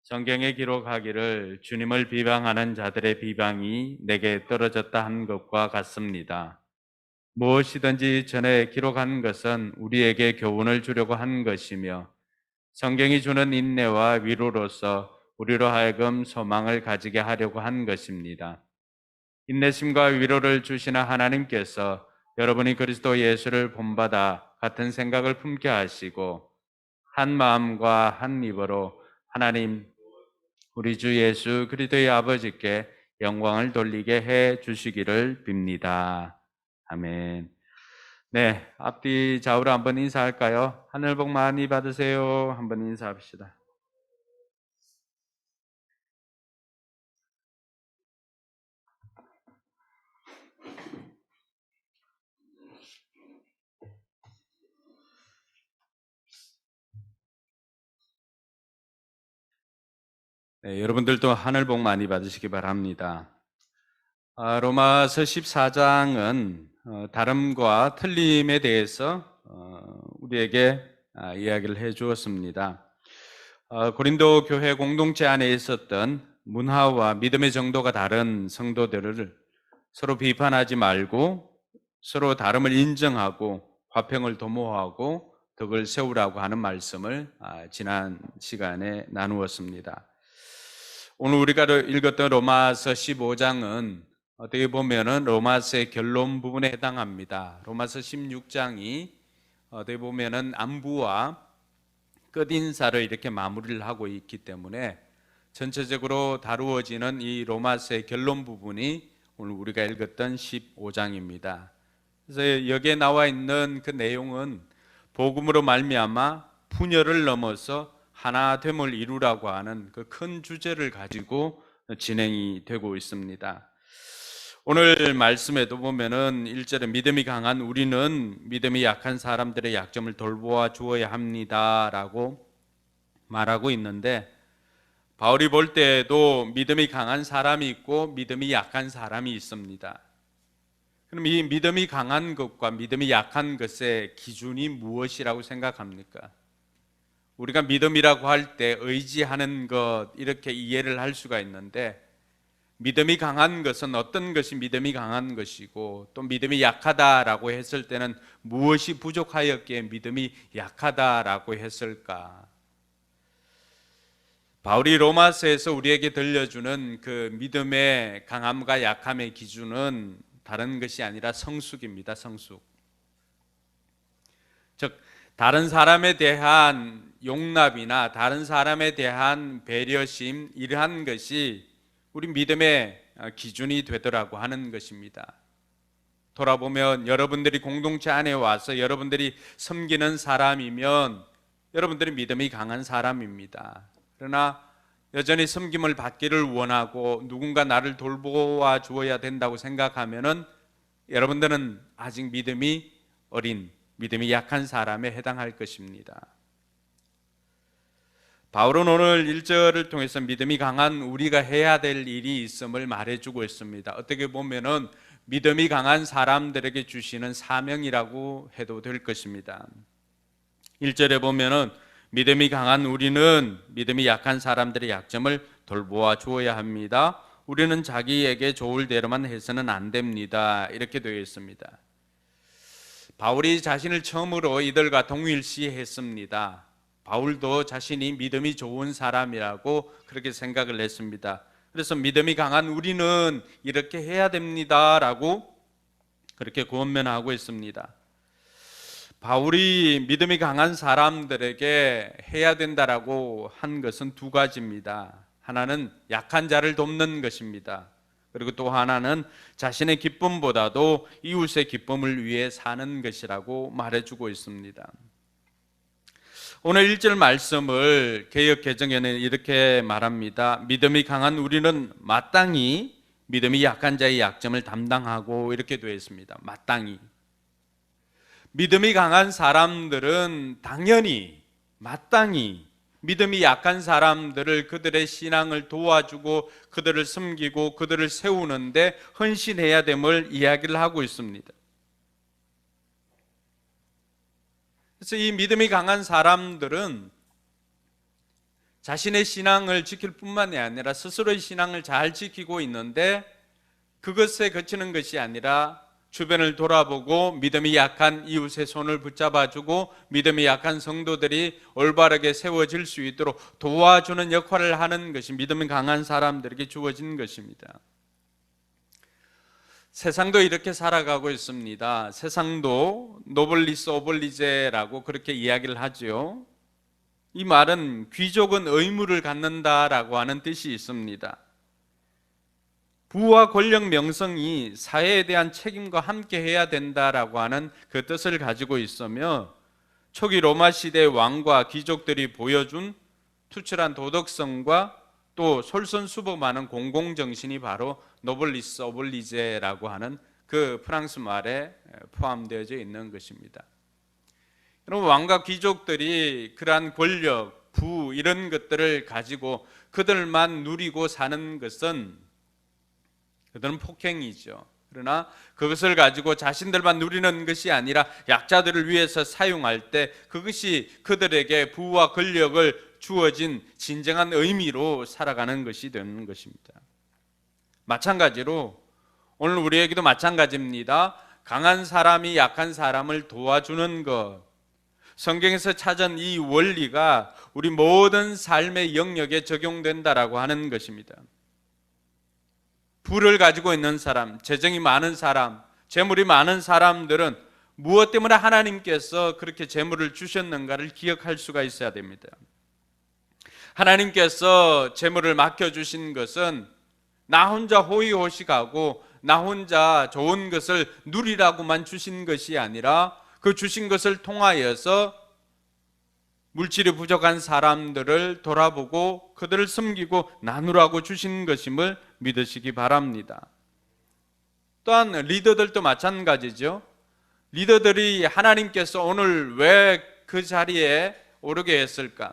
성경에 기록하기를 주님을 비방하는 자들의 비방이 내게 떨어졌다 한 것과 같습니다. 무엇이든지 전에 기록한 것은 우리에게 교훈을 주려고 한 것이며 성경이 주는 인내와 위로로서 우리로 하여금 소망을 가지게 하려고 한 것입니다. 인내심과 위로를 주시는 하나님께서 여러분이 그리스도 예수를 본받아 같은 생각을 품게 하시고 한 마음과 한 입으로 하나님 우리 주 예수 그리스도의 아버지께 영광을 돌리게 해 주시기를 빕니다. 아멘. 네, 앞뒤 좌우로 한번 인사할까요? 하늘 복 많이 받으세요. 한번 인사합시다. 네, 여러분들도 하늘 복 많이 받으시기 바랍니다. 로마서 14장은 다름과 틀림에 대해서 우리에게 이야기를 해 주었습니다. 고린도 교회 공동체 안에 있었던 문화와 믿음의 정도가 다른 성도들을 서로 비판하지 말고 서로 다름을 인정하고 화평을 도모하고 덕을 세우라고 하는 말씀을 지난 시간에 나누었습니다. 오늘 우리가 읽었던 로마서 15장은 어떻게 보면은 로마서의 결론 부분에 해당합니다. 로마서 16장이 어떻게 보면은 안부와 끝인사를 이렇게 마무리를 하고 있기 때문에 전체적으로 다루어지는 이 로마서의 결론 부분이 오늘 우리가 읽었던 15장입니다. 그래서 여기에 나와 있는 그 내용은 복음으로 말미암아 분열을 넘어서 하나됨을 이루라고 하는 그 큰 주제를 가지고 진행이 되고 있습니다. 오늘 말씀에도 보면은 1절에 믿음이 강한 우리는 믿음이 약한 사람들의 약점을 돌보아 주어야 합니다라고 말하고 있는데 바울이 볼 때에도 믿음이 강한 사람이 있고 믿음이 약한 사람이 있습니다. 그럼 이 믿음이 강한 것과 믿음이 약한 것의 기준이 무엇이라고 생각합니까? 우리가 믿음이라고 할 때 의지하는 것 이렇게 이해를 할 수가 있는데 믿음이 강한 것은 어떤 것이 믿음이 강한 것이고 또 믿음이 약하다라고 했을 때는 무엇이 부족하였기에 믿음이 약하다라고 했을까? 바울이 로마서에서 우리에게 들려주는 그 믿음의 강함과 약함의 기준은 다른 것이 아니라 성숙입니다. 성숙. 즉 다른 사람에 대한 용납이나 다른 사람에 대한 배려심 이러한 것이 우리 믿음의 기준이 되더라고 하는 것입니다. 돌아보면 여러분들이 공동체 안에 와서 여러분들이 섬기는 사람이면 여러분들이 믿음이 강한 사람입니다. 그러나 여전히 섬김을 받기를 원하고 누군가 나를 돌보아 주어야 된다고 생각하면은 여러분들은 아직 믿음이 어린, 믿음이 약한 사람에 해당할 것입니다. 바울은 오늘 1절을 통해서 믿음이 강한 우리가 해야 될 일이 있음을 말해주고 있습니다. 어떻게 보면은 믿음이 강한 사람들에게 주시는 사명이라고 해도 될 것입니다. 1절에 보면은 믿음이 강한 우리는 믿음이 약한 사람들의 약점을 돌보아 주어야 합니다. 우리는 자기에게 좋을 대로만 해서는 안 됩니다. 이렇게 되어 있습니다. 바울이 자신을 처음으로 이들과 동일시했습니다. 바울도 자신이 믿음이 좋은 사람이라고 그렇게 생각을 했습니다. 그래서 믿음이 강한 우리는 이렇게 해야 됩니다라고 그렇게 권면하고 있습니다. 바울이 믿음이 강한 사람들에게 해야 된다라고 한 것은 두 가지입니다. 하나는 약한 자를 돕는 것입니다. 그리고 또 하나는 자신의 기쁨보다도 이웃의 기쁨을 위해 사는 것이라고 말해주고 있습니다. 오늘 1절 말씀을 개역 개정에는 이렇게 말합니다. 믿음이 강한 우리는 마땅히 믿음이 약한 자의 약점을 담당하고 이렇게 되어 있습니다. 마땅히. 믿음이 강한 사람들은 당연히 마땅히 믿음이 약한 사람들을 그들의 신앙을 도와주고 그들을 섬기고 그들을 세우는데 헌신해야 됨을 이야기를 하고 있습니다. 그래서 이 믿음이 강한 사람들은 자신의 신앙을 지킬 뿐만이 아니라 스스로의 신앙을 잘 지키고 있는데 그것에 그치는 것이 아니라 주변을 돌아보고 믿음이 약한 이웃의 손을 붙잡아주고 믿음이 약한 성도들이 올바르게 세워질 수 있도록 도와주는 역할을 하는 것이 믿음이 강한 사람들에게 주어진 것입니다. 세상도 이렇게 살아가고 있습니다. 세상도 노블리스 오블리제라고 그렇게 이야기를 하죠. 이 말은 귀족은 의무를 갖는다라고 하는 뜻이 있습니다. 부와 권력 명성이 사회에 대한 책임과 함께 해야 된다라고 하는 그 뜻을 가지고 있으며 초기 로마 시대 왕과 귀족들이 보여준 투철한 도덕성과 또 솔선수범하는 공공정신이 바로 노블리스 오블리제라고 하는 그 프랑스 말에 포함되어져 있는 것입니다. 여러분, 왕과 귀족들이 그러한 권력, 부 이런 것들을 가지고 그들만 누리고 사는 것은 그들은 폭행이죠. 그러나 그것을 가지고 자신들만 누리는 것이 아니라 약자들을 위해서 사용할 때 그것이 그들에게 부와 권력을 주어진 진정한 의미로 살아가는 것이 되는 것입니다. 마찬가지로 오늘 우리에게도 마찬가지입니다. 강한 사람이 약한 사람을 도와주는 것, 성경에서 찾은 이 원리가 우리 모든 삶의 영역에 적용된다라고 하는 것입니다. 부를 가지고 있는 사람, 재정이 많은 사람, 재물이 많은 사람들은 무엇 때문에 하나님께서 그렇게 재물을 주셨는가를 기억할 수가 있어야 됩니다. 하나님께서 재물을 맡겨주신 것은 나 혼자 호의호식하고 나 혼자 좋은 것을 누리라고만 주신 것이 아니라 그 주신 것을 통하여서 물질이 부족한 사람들을 돌아보고 그들을 섬기고 나누라고 주신 것임을 믿으시기 바랍니다. 또한 리더들도 마찬가지죠. 리더들이 하나님께서 오늘 왜 그 자리에 오르게 했을까?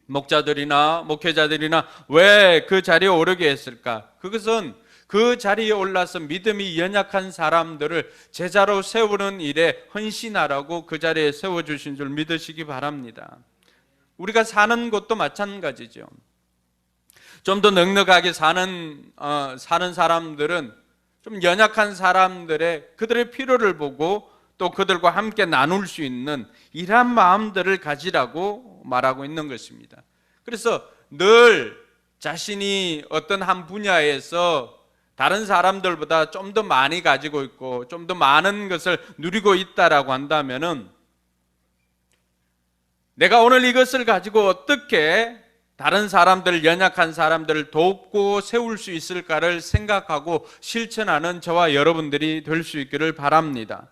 목자들이나 목회자들이나 왜 그 자리에 오르게 했을까? 그것은 그 자리에 올라서 믿음이 연약한 사람들을 제자로 세우는 일에 헌신하라고 그 자리에 세워주신 줄 믿으시기 바랍니다. 우리가 사는 것도 마찬가지죠. 좀 더 넉넉하게 사는 사람들은 좀 연약한 사람들의 그들의 필요를 보고 또 그들과 함께 나눌 수 있는 이러한 마음들을 가지라고 말하고 있는 것입니다. 그래서 늘 자신이 어떤 한 분야에서 다른 사람들보다 좀 더 많이 가지고 있고 좀 더 많은 것을 누리고 있다라고 한다면은 내가 오늘 이것을 가지고 어떻게 다른 사람들, 연약한 사람들을 돕고 세울 수 있을까를 생각하고 실천하는 저와 여러분들이 될 수 있기를 바랍니다.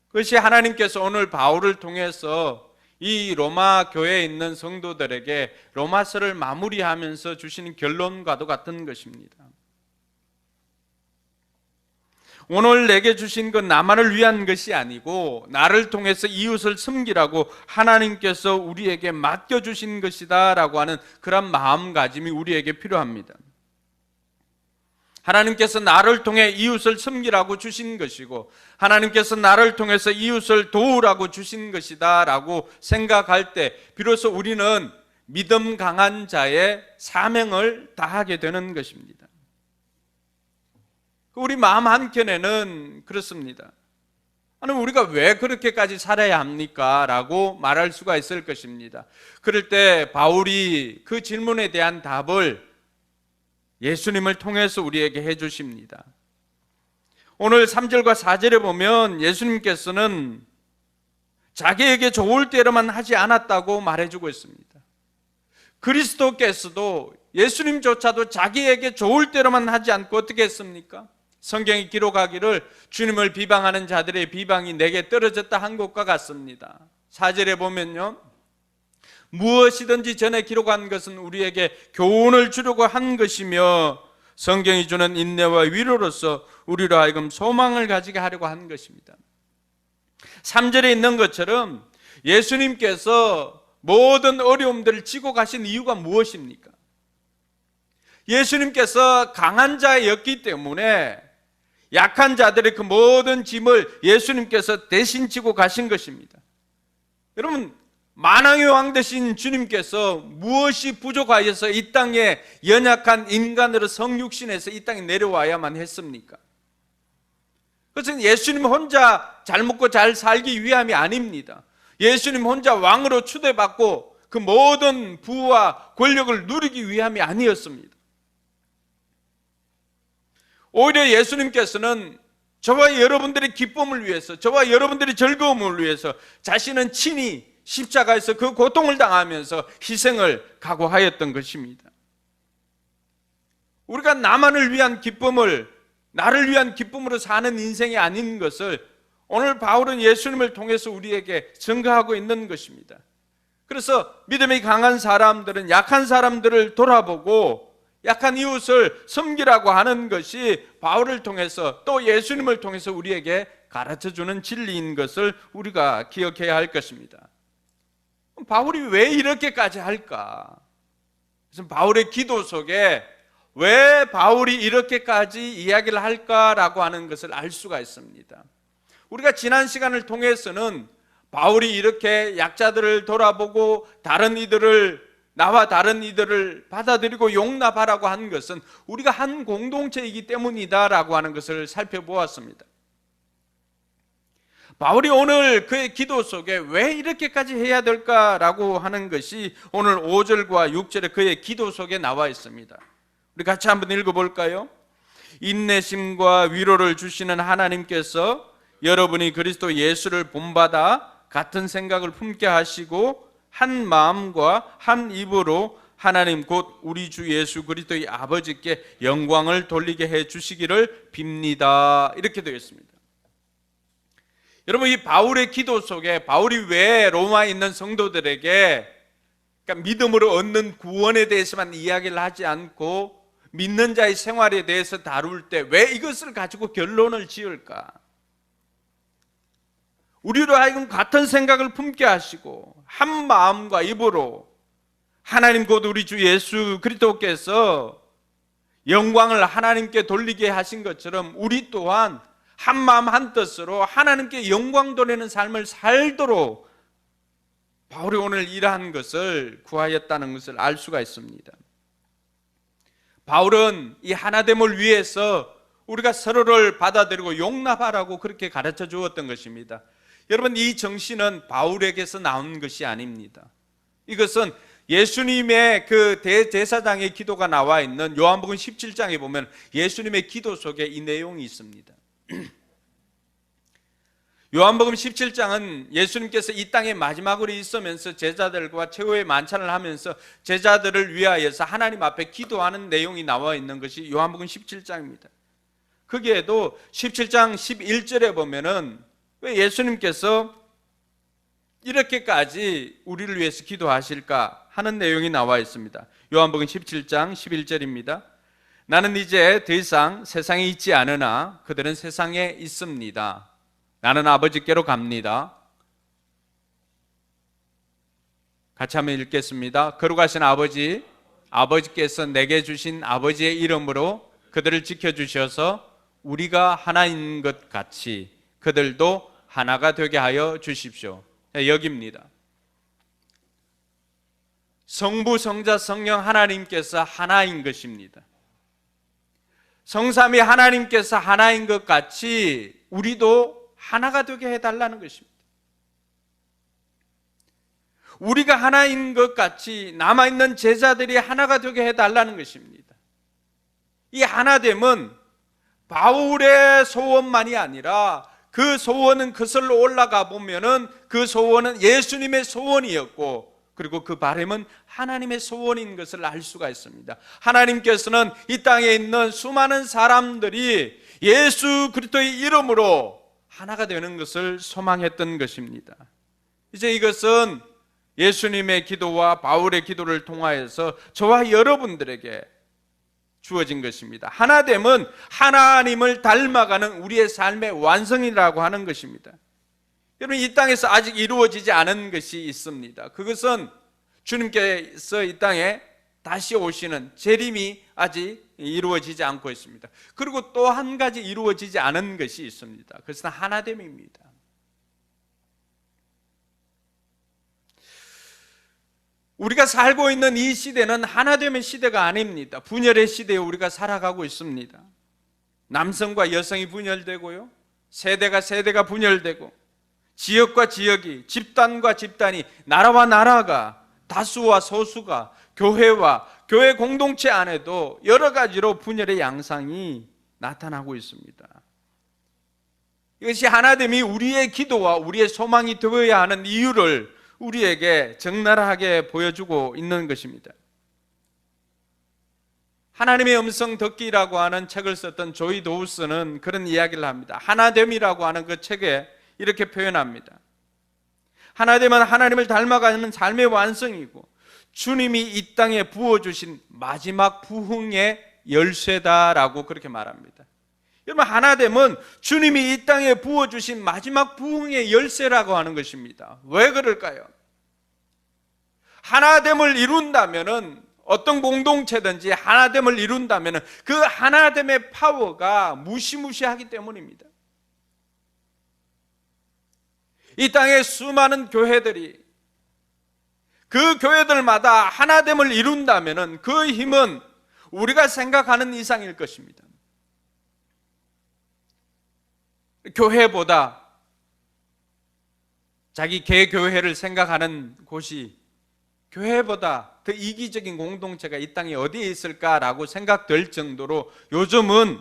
그것이 하나님께서 오늘 바울을 통해서 이 로마 교회에 있는 성도들에게 로마서를 마무리하면서 주시는 결론과도 같은 것입니다. 오늘 내게 주신 건 나만을 위한 것이 아니고 나를 통해서 이웃을 섬기라고 하나님께서 우리에게 맡겨주신 것이다 라고 하는 그런 마음가짐이 우리에게 필요합니다. 하나님께서 나를 통해 이웃을 섬기라고 주신 것이고 하나님께서 나를 통해서 이웃을 도우라고 주신 것이다 라고 생각할 때 비로소 우리는 믿음 강한 자의 사명을 다하게 되는 것입니다. 우리 마음 한켠에는 그렇습니다. 아니, 우리가 왜 그렇게까지 살아야 합니까? 라고 말할 수가 있을 것입니다. 그럴 때 바울이 그 질문에 대한 답을 예수님을 통해서 우리에게 해주십니다. 오늘 3절과 4절에 보면 예수님께서는 자기에게 좋을 때로만 하지 않았다고 말해주고 있습니다. 그리스도께서도 예수님조차도 자기에게 좋을 때로만 하지 않고 어떻게 했습니까? 성경이 기록하기를 주님을 비방하는 자들의 비방이 내게 떨어졌다 한 것과 같습니다. 4절에 보면요, 무엇이든지 전에 기록한 것은 우리에게 교훈을 주려고 한 것이며 성경이 주는 인내와 위로로서 우리로 하여금 소망을 가지게 하려고 한 것입니다. 3절에 있는 것처럼 예수님께서 모든 어려움들을 지고 가신 이유가 무엇입니까? 예수님께서 강한 자였기 때문에 약한 자들의 그 모든 짐을 예수님께서 대신 지고 가신 것입니다. 여러분, 만왕의 왕 되신 주님께서 무엇이 부족하여서 이 땅에 연약한 인간으로 성육신해서 이 땅에 내려와야만 했습니까? 그것은 예수님 혼자 잘 먹고 잘 살기 위함이 아닙니다. 예수님 혼자 왕으로 추대받고 그 모든 부와 권력을 누리기 위함이 아니었습니다. 오히려 예수님께서는 저와 여러분들의 기쁨을 위해서, 저와 여러분들의 즐거움을 위해서 자신은 친히 십자가에서 그 고통을 당하면서 희생을 각오하였던 것입니다. 우리가 나만을 위한 기쁨을, 나를 위한 기쁨으로 사는 인생이 아닌 것을 오늘 바울은 예수님을 통해서 우리에게 증거하고 있는 것입니다. 그래서 믿음이 강한 사람들은 약한 사람들을 돌아보고 약한 이웃을 섬기라고 하는 것이 바울을 통해서 또 예수님을 통해서 우리에게 가르쳐주는 진리인 것을 우리가 기억해야 할 것입니다. 바울이 왜 이렇게까지 할까? 그래서 바울의 기도 속에 왜 바울이 이렇게까지 이야기를 할까라고 하는 것을 알 수가 있습니다. 우리가 지난 시간을 통해서는 바울이 이렇게 약자들을 돌아보고 나와 다른 이들을 받아들이고 용납하라고 한 것은 우리가 한 공동체이기 때문이다라고 하는 것을 살펴보았습니다. 바울이 오늘 그의 기도 속에 왜 이렇게까지 해야 될까라고 하는 것이 오늘 5절과 6절에 그의 기도 속에 나와 있습니다. 우리 같이 한번 읽어볼까요? 인내심과 위로를 주시는 하나님께서 여러분이 그리스도 예수를 본받아 같은 생각을 품게 하시고 한 마음과 한 입으로 하나님 곧 우리 주 예수 그리스도의 아버지께 영광을 돌리게 해 주시기를 빕니다. 이렇게 되어 있습니다. 여러분, 이 바울의 기도 속에 바울이 왜 로마에 있는 성도들에게 그러니까 믿음으로 얻는 구원에 대해서만 이야기를 하지 않고 믿는 자의 생활에 대해서 다룰 때 왜 이것을 가지고 결론을 지을까? 우리로 하여금 같은 생각을 품게 하시고 한 마음과 입으로 하나님 곧 우리 주 예수 그리스도께서 영광을 하나님께 돌리게 하신 것처럼 우리 또한 한 마음 한 뜻으로 하나님께 영광 돌리는 삶을 살도록 바울이 오늘 이러한 것을 구하였다는 것을 알 수가 있습니다. 바울은 이 하나됨을 위해서 우리가 서로를 받아들이고 용납하라고 그렇게 가르쳐 주었던 것입니다. 여러분, 이 정신은 바울에게서 나온 것이 아닙니다. 이것은 예수님의 그 대제사장의 기도가 나와 있는 요한복음 17장에 보면 예수님의 기도 속에 이 내용이 있습니다. 요한복음 17장은 예수님께서 이 땅에 마지막으로 있으면서 제자들과 최후의 만찬을 하면서 제자들을 위하여서 하나님 앞에 기도하는 내용이 나와 있는 것이 요한복음 17장입니다. 거기에도 17장 11절에 보면은 왜 예수님께서 이렇게까지 우리를 위해서 기도하실까 하는 내용이 나와 있습니다. 요한복음 17장 11절입니다. 나는 이제 더 이상 세상에 있지 않으나 그들은 세상에 있습니다. 나는 아버지께로 갑니다. 같이 한번 읽겠습니다. 거룩하신 아버지, 아버지께서 내게 주신 아버지의 이름으로 그들을 지켜주셔서 우리가 하나인 것 같이 그들도 하나가 되게 하여 주십시오. 여기입니다. 성부, 성자, 성령 하나님께서 하나인 것입니다. 성삼위 하나님께서 하나인 것 같이 우리도 하나가 되게 해달라는 것입니다. 우리가 하나인 것 같이 남아있는 제자들이 하나가 되게 해달라는 것입니다. 이 하나됨은 바울의 소원만이 아니라 그 소원은 그슬로 올라가 보면은 그 소원은 예수님의 소원이었고, 그리고 그 바람은 하나님의 소원인 것을 알 수가 있습니다. 하나님께서는 이 땅에 있는 수많은 사람들이 예수 그리스도의 이름으로 하나가 되는 것을 소망했던 것입니다. 이제 이것은 예수님의 기도와 바울의 기도를 통하여서 저와 여러분들에게 주어진 것입니다. 하나됨은 하나님을 닮아가는 우리의 삶의 완성이라고 하는 것입니다. 여러분, 이 땅에서 아직 이루어지지 않은 것이 있습니다. 그것은 주님께서 이 땅에 다시 오시는 재림이 아직 이루어지지 않고 있습니다. 그리고 또 한 가지 이루어지지 않은 것이 있습니다. 그것은 하나됨입니다. 우리가 살고 있는 이 시대는 하나됨의 시대가 아닙니다. 분열의 시대에 우리가 살아가고 있습니다. 남성과 여성이 분열되고요, 세대가 분열되고, 지역과 지역이, 집단과 집단이, 나라와 나라가, 다수와 소수가, 교회와 교회 공동체 안에도 여러 가지로 분열의 양상이 나타나고 있습니다. 이것이 하나됨이 우리의 기도와 우리의 소망이 되어야 하는 이유를 우리에게 적나라하게 보여주고 있는 것입니다. 하나님의 음성 듣기라고 하는 책을 썼던 조이 도우스는 그런 이야기를 합니다. 하나됨이라고 하는 그 책에 이렇게 표현합니다. 하나됨은 하나님을 닮아가는 삶의 완성이고 주님이 이 땅에 부어주신 마지막 부흥의 열쇠다라고 그렇게 말합니다. 여러분, 하나됨은 주님이 이 땅에 부어주신 마지막 부흥의 열쇠라고 하는 것입니다. 왜 그럴까요? 하나됨을 이룬다면은, 어떤 공동체든지 하나됨을 이룬다면은 그 하나됨의 파워가 무시무시하기 때문입니다. 이 땅의 수많은 교회들이 그 교회들마다 하나됨을 이룬다면은 그 힘은 우리가 생각하는 이상일 것입니다. 교회보다 자기 개교회를 생각하는 곳이 교회보다 더 이기적인 공동체가 이 땅에 어디에 있을까라고 생각될 정도로 요즘은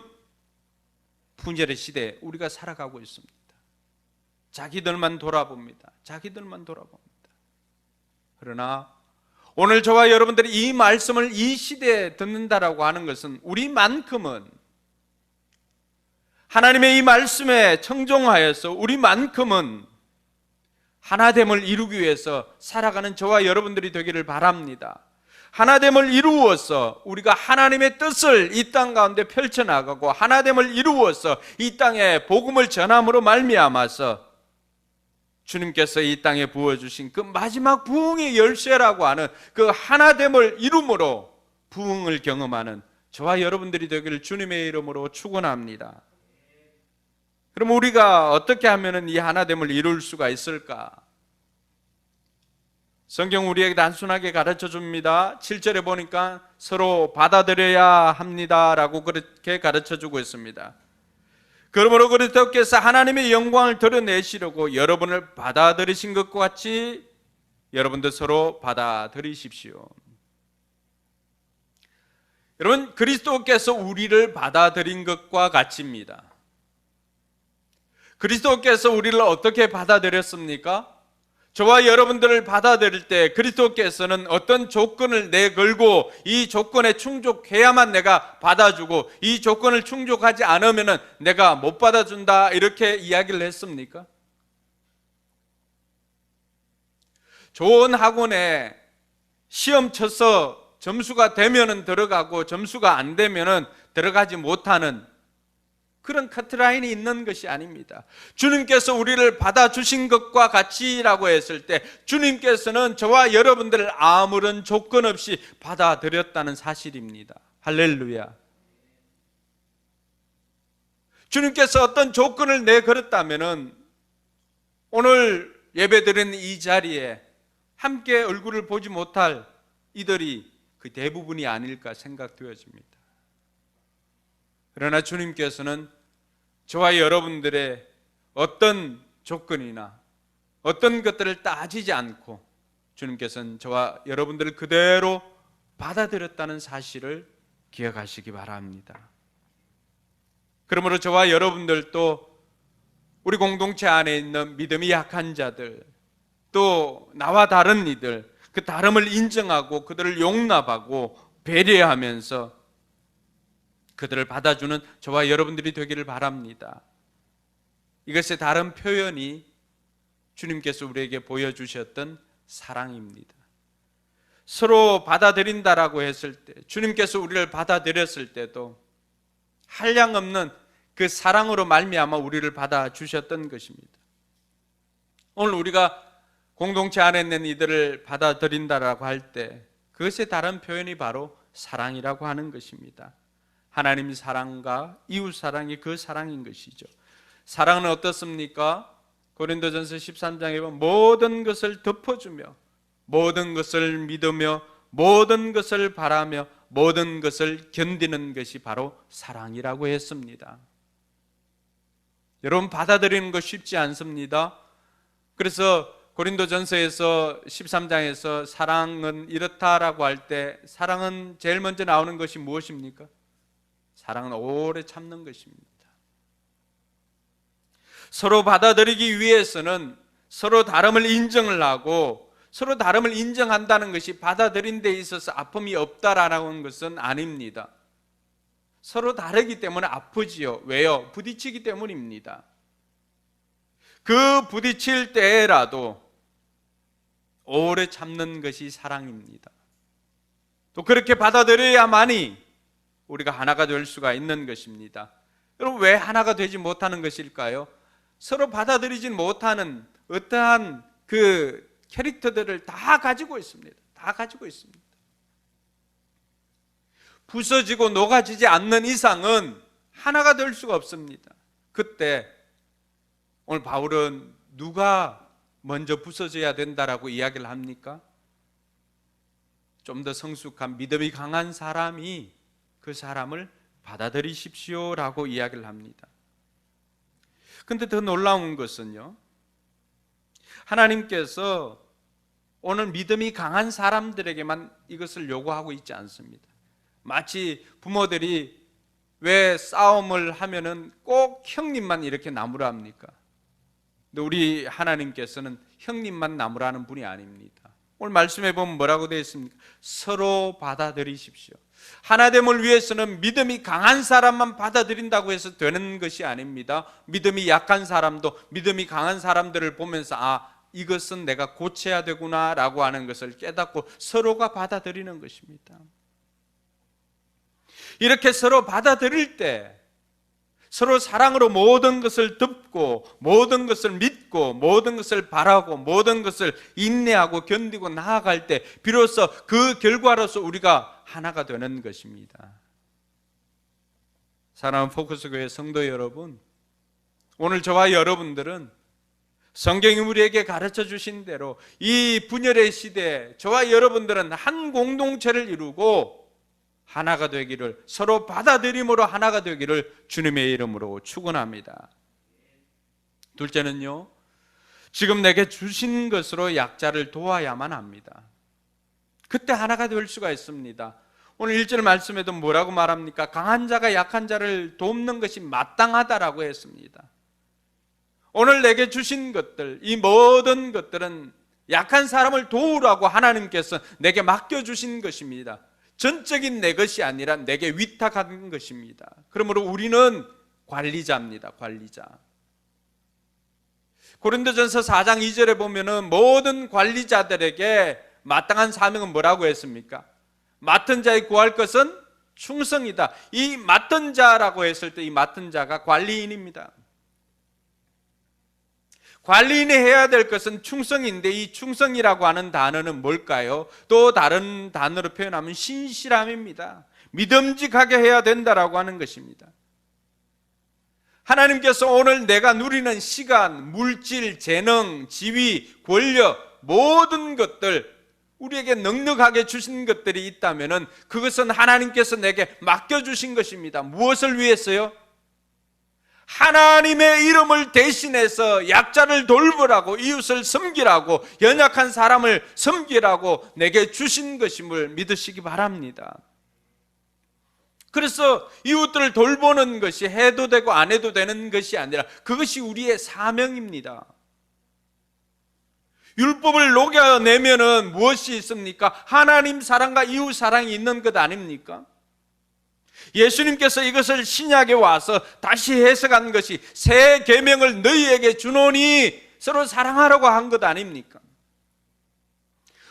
분열의 시대에 우리가 살아가고 있습니다. 자기들만 돌아봅니다. 그러나 오늘 저와 여러분들이 이 말씀을 이 시대에 듣는다라고 하는 것은 우리만큼은 하나님의 이 말씀에 청종하여서 우리만큼은 하나됨을 이루기 위해서 살아가는 저와 여러분들이 되기를 바랍니다. 하나됨을 이루어서 우리가 하나님의 뜻을 이 땅 가운데 펼쳐나가고 하나됨을 이루어서 이 땅에 복음을 전함으로 말미암아서 주님께서 이 땅에 부어주신 그 마지막 부흥의 열쇠라고 하는 그 하나됨을 이룸으로 부흥을 경험하는 저와 여러분들이 되기를 주님의 이름으로 축원합니다. 그럼 우리가 어떻게 하면 이 하나됨을 이룰 수가 있을까? 성경 우리에게 단순하게 가르쳐 줍니다. 7절에 보니까 서로 받아들여야 합니다라고 그렇게 가르쳐 주고 있습니다. 그러므로 그리스도께서 하나님의 영광을 드러내시려고 여러분을 받아들이신 것과 같이 여러분도 서로 받아들이십시오. 여러분, 그리스도께서 우리를 받아들인 것과 같이입니다. 그리스도께서 우리를 어떻게 받아들였습니까? 저와 여러분들을 받아들일 때 그리스도께서는 어떤 조건을 내걸고 이 조건에 충족해야만 내가 받아주고 이 조건을 충족하지 않으면 내가 못 받아준다, 이렇게 이야기를 했습니까? 좋은 학원에 시험 쳐서 점수가 되면은 들어가고 점수가 안 되면은 들어가지 못하는 그런 커트라인이 있는 것이 아닙니다. 주님께서 우리를 받아주신 것과 같이라고 했을 때 주님께서는 저와 여러분들을 아무런 조건 없이 받아들였다는 사실입니다. 할렐루야. 주님께서 어떤 조건을 내걸었다면은 오늘 예배드리는 이 자리에 함께 얼굴을 보지 못할 이들이 그 대부분이 아닐까 생각되어집니다. 그러나 주님께서는 저와 여러분들의 어떤 조건이나 어떤 것들을 따지지 않고 주님께서는 저와 여러분들을 그대로 받아들였다는 사실을 기억하시기 바랍니다. 그러므로 저와 여러분들도 우리 공동체 안에 있는 믿음이 약한 자들, 또 나와 다른 이들, 그 다름을 인정하고 그들을 용납하고 배려하면서 그들을 받아주는 저와 여러분들이 되기를 바랍니다. 이것의 다른 표현이 주님께서 우리에게 보여주셨던 사랑입니다. 서로 받아들인다라고 했을 때, 주님께서 우리를 받아들였을 때도 한량없는 그 사랑으로 말미암아 우리를 받아주셨던 것입니다. 오늘 우리가 공동체 안에 있는 이들을 받아들인다라고 할 때 그것의 다른 표현이 바로 사랑이라고 하는 것입니다. 하나님 사랑과 이웃 사랑이 그 사랑인 것이죠. 사랑은 어떻습니까? 고린도전서 13장에 보면 모든 것을 덮어주며 모든 것을 믿으며 모든 것을 바라며 모든 것을 견디는 것이 바로 사랑이라고 했습니다. 여러분, 받아들이는 거 쉽지 않습니다. 그래서 고린도전서에서 13장에서 사랑은 이렇다라고 할 때 사랑은 제일 먼저 나오는 것이 무엇입니까? 사랑은 오래 참는 것입니다. 서로 받아들이기 위해서는 서로 다름을 인정을 하고 서로 다름을 인정한다는 것이 받아들인 데 있어서 아픔이 없다라는 것은 아닙니다. 서로 다르기 때문에 아프지요. 왜요? 부딪히기 때문입니다. 그 부딪힐 때라도 오래 참는 것이 사랑입니다. 또 그렇게 받아들여야만이 우리가 하나가 될 수가 있는 것입니다. 여러분, 왜 하나가 되지 못하는 것일까요? 서로 받아들이지 못하는 어떠한 그 캐릭터들을 다 가지고 있습니다. 다 가지고 있습니다. 부서지고 녹아지지 않는 이상은 하나가 될 수가 없습니다. 그때 오늘 바울은 누가 먼저 부서져야 된다라고 이야기를 합니까? 좀 더 성숙한 믿음이 강한 사람이 그 사람을 받아들이십시오라고 이야기를 합니다. 그런데 더 놀라운 것은요, 하나님께서 오늘 믿음이 강한 사람들에게만 이것을 요구하고 있지 않습니다. 마치 부모들이 왜 싸움을 하면은 꼭 형님만 이렇게 나무라 합니까? 근데 우리 하나님께서는 형님만 나무라는 분이 아닙니다. 오늘 말씀해 보면 뭐라고 되어 있습니까? 서로 받아들이십시오. 하나됨을 위해서는 믿음이 강한 사람만 받아들인다고 해서 되는 것이 아닙니다. 믿음이 약한 사람도 믿음이 강한 사람들을 보면서 이것은 내가 고쳐야 되구나 라고 하는 것을 깨닫고 서로가 받아들이는 것입니다. 이렇게 서로 받아들일 때 서로 사랑으로 모든 것을 덮고 모든 것을 믿고 모든 것을 바라고 모든 것을 인내하고 견디고 나아갈 때 비로소 그 결과로서 우리가 하나가 되는 것입니다. 사랑하는 포커스교회 성도 여러분, 오늘 저와 여러분들은 성경이 우리에게 가르쳐 주신 대로 이 분열의 시대에 저와 여러분들은 한 공동체를 이루고 하나가 되기를, 서로 받아들임으로 하나가 되기를 주님의 이름으로 축원합니다. 둘째는요, 지금 내게 주신 것으로 약자를 도와야만 합니다. 그때 하나가 될 수가 있습니다. 오늘 1절 말씀에도 뭐라고 말합니까? 강한 자가 약한 자를 돕는 것이 마땅하다라고 했습니다. 오늘 내게 주신 것들, 이 모든 것들은 약한 사람을 도우라고 하나님께서 내게 맡겨주신 것입니다. 전적인 내 것이 아니라 내게 위탁한 것입니다. 그러므로 우리는 관리자입니다. 관리자. 고린도전서 4장 2절에 보면은 모든 관리자들에게 마땅한 사명은 뭐라고 했습니까? 맡은 자의 구할 것은 충성이다. 이 맡은 자라고 했을 때 이 맡은 자가 관리인입니다. 관리인이 해야 될 것은 충성인데 이 충성이라고 하는 단어는 뭘까요? 또 다른 단어로 표현하면 신실함입니다. 믿음직하게 해야 된다라고 하는 것입니다. 하나님께서 오늘 내가 누리는 시간, 물질, 재능, 지위, 권력, 모든 것들 우리에게 넉넉하게 주신 것들이 있다면 그것은 하나님께서 내게 맡겨주신 것입니다. 무엇을 위해서요? 하나님의 이름을 대신해서 약자를 돌보라고, 이웃을 섬기라고, 연약한 사람을 섬기라고 내게 주신 것임을 믿으시기 바랍니다. 그래서 이웃들을 돌보는 것이 해도 되고 안 해도 되는 것이 아니라 그것이 우리의 사명입니다. 율법을 녹여내면은 무엇이 있습니까? 하나님 사랑과 이웃 사랑이 있는 것 아닙니까? 예수님께서 이것을 신약에 와서 다시 해석한 것이 새 계명을 너희에게 주노니 서로 사랑하라고 한 것 아닙니까?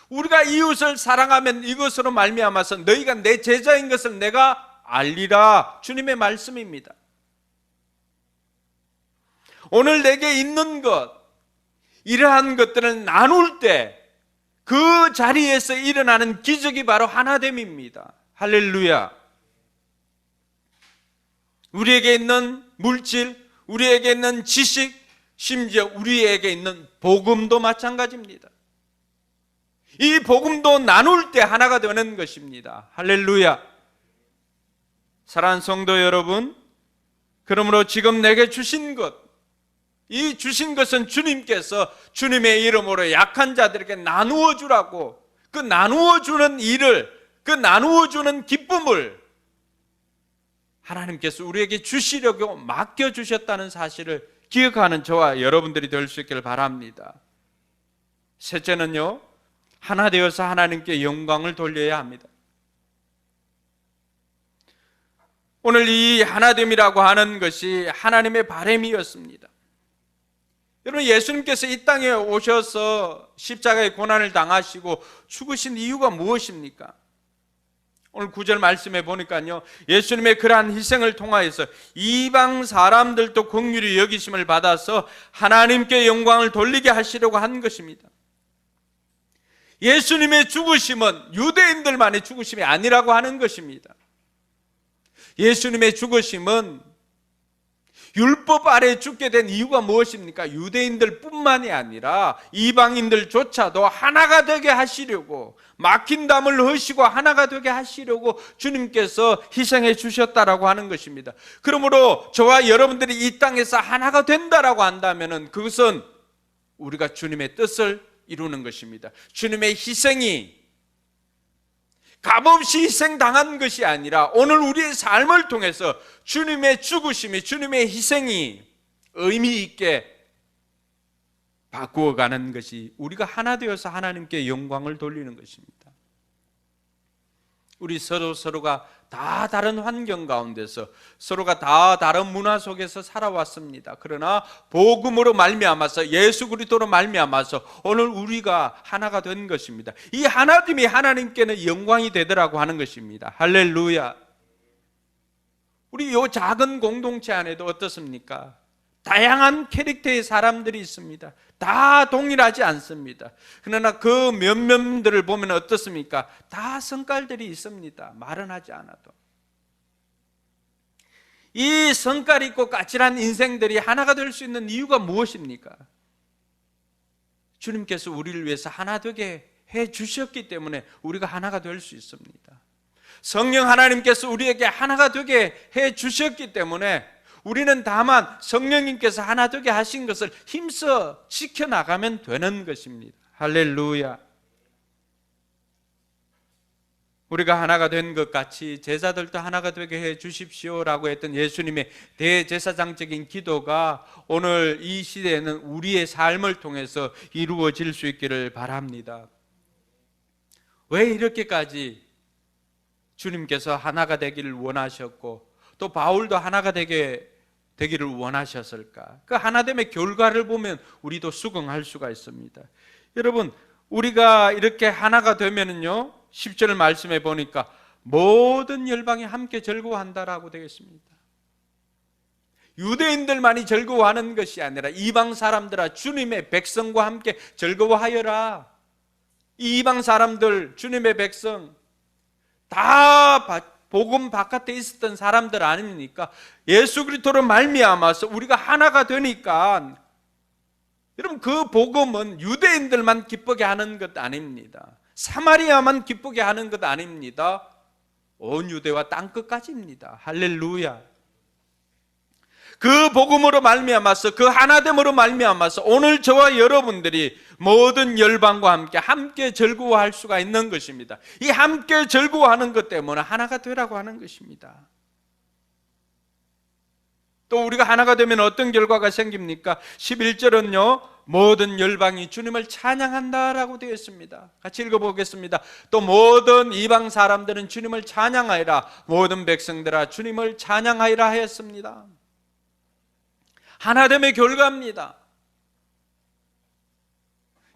우리가 이웃을 사랑하면 이것으로 말미암아서 너희가 내 제자인 것을 내가 알리라, 주님의 말씀입니다. 오늘 내게 있는 것, 이러한 것들을 나눌 때 그 자리에서 일어나는 기적이 바로 하나됨입니다. 할렐루야. 우리에게 있는 물질, 우리에게 있는 지식, 심지어 우리에게 있는 복음도 마찬가지입니다. 이 복음도 나눌 때 하나가 되는 것입니다. 할렐루야. 사랑하는 성도 여러분, 그러므로 지금 내게 주신 것, 이 주신 것은 주님께서 주님의 이름으로 약한 자들에게 나누어 주라고, 그 나누어 주는 일을, 그 나누어 주는 기쁨을 하나님께서 우리에게 주시려고 맡겨주셨다는 사실을 기억하는 저와 여러분들이 될 수 있기를 바랍니다. 셋째는요, 하나 되어서 하나님께 영광을 돌려야 합니다. 오늘 이 하나됨이라고 하는 것이 하나님의 바람이었습니다. 여러분, 예수님께서 이 땅에 오셔서 십자가의 고난을 당하시고 죽으신 이유가 무엇입니까? 오늘 9절 말씀에 보니까요, 예수님의 그러한 희생을 통하여서 이방 사람들도 긍휼히 여기심을 받아서 하나님께 영광을 돌리게 하시려고 한 것입니다. 예수님의 죽으심은 유대인들만의 죽으심이 아니라고 하는 것입니다. 예수님의 죽으심은 율법 아래 죽게 된 이유가 무엇입니까? 유대인들 뿐만이 아니라 이방인들조차도 하나가 되게 하시려고, 막힌 담을 허시고 하나가 되게 하시려고 주님께서 희생해 주셨다라고 하는 것입니다. 그러므로 저와 여러분들이 이 땅에서 하나가 된다라고 한다면 그것은 우리가 주님의 뜻을 이루는 것입니다. 주님의 희생이 값없이 희생당한 것이 아니라 오늘 우리의 삶을 통해서 주님의 죽으심이, 주님의 희생이 의미 있게 바꾸어가는 것이 우리가 하나 되어서 하나님께 영광을 돌리는 것입니다. 우리 서로가 다 다른 환경 가운데서, 서로가 다 다른 문화 속에서 살아왔습니다. 그러나 복음으로 말미암아서, 예수 그리스도로 말미암아서 오늘 우리가 하나가 된 것입니다. 이 하나됨이 하나님께는 영광이 되더라고 하는 것입니다. 할렐루야. 우리 이 작은 공동체 안에도 어떻습니까? 다양한 캐릭터의 사람들이 있습니다. 다 동일하지 않습니다. 그러나 그 면면들을 보면 어떻습니까? 다 성깔들이 있습니다. 말은 하지 않아도. 이 성깔 있고 까칠한 인생들이 하나가 될 수 있는 이유가 무엇입니까? 주님께서 우리를 위해서 하나 되게 해 주셨기 때문에 우리가 하나가 될 수 있습니다. 성령 하나님께서 우리에게 하나가 되게 해 주셨기 때문에 우리는 다만 성령님께서 하나 되게 하신 것을 힘써 지켜나가면 되는 것입니다. 할렐루야. 우리가 하나가 된 것 같이 제자들도 하나가 되게 해 주십시오라고 했던 예수님의 대제사장적인 기도가 오늘 이 시대에는 우리의 삶을 통해서 이루어질 수 있기를 바랍니다. 왜 이렇게까지 주님께서 하나가 되기를 원하셨고 또 바울도 하나가 되기를 원하셨을까? 그 하나됨의 결과를 보면 우리도 수긍할 수가 있습니다. 여러분, 우리가 이렇게 하나가 되면은요, 10절 말씀에 보니까 모든 열방이 함께 즐거워한다라고 되어 있습니다. 유대인들만이 즐거워하는 것이 아니라 이방 사람들아 주님의 백성과 함께 즐거워하여라. 이 이방 사람들, 주님의 백성 다 복음 바깥에 있었던 사람들 아닙니까? 예수 그리스도로 말미암아서 우리가 하나가 되니까, 여러분 그 복음은 유대인들만 기쁘게 하는 것 아닙니다. 사마리아만 기쁘게 하는 것 아닙니다. 온 유대와 땅끝까지입니다. 할렐루야. 그 복음으로 말미암아서, 그 하나됨으로 말미암아서 오늘 저와 여러분들이 모든 열방과 함께 즐거워할 수가 있는 것입니다. 이 함께 즐거워하는 것 때문에 하나가 되라고 하는 것입니다. 또 우리가 하나가 되면 어떤 결과가 생깁니까? 11절은요 모든 열방이 주님을 찬양한다라고 되어 있습니다. 같이 읽어보겠습니다. 또 모든 이방 사람들은 주님을 찬양하리라. 모든 백성들아 주님을 찬양하리라 하였습니다. 하나됨의 결과입니다.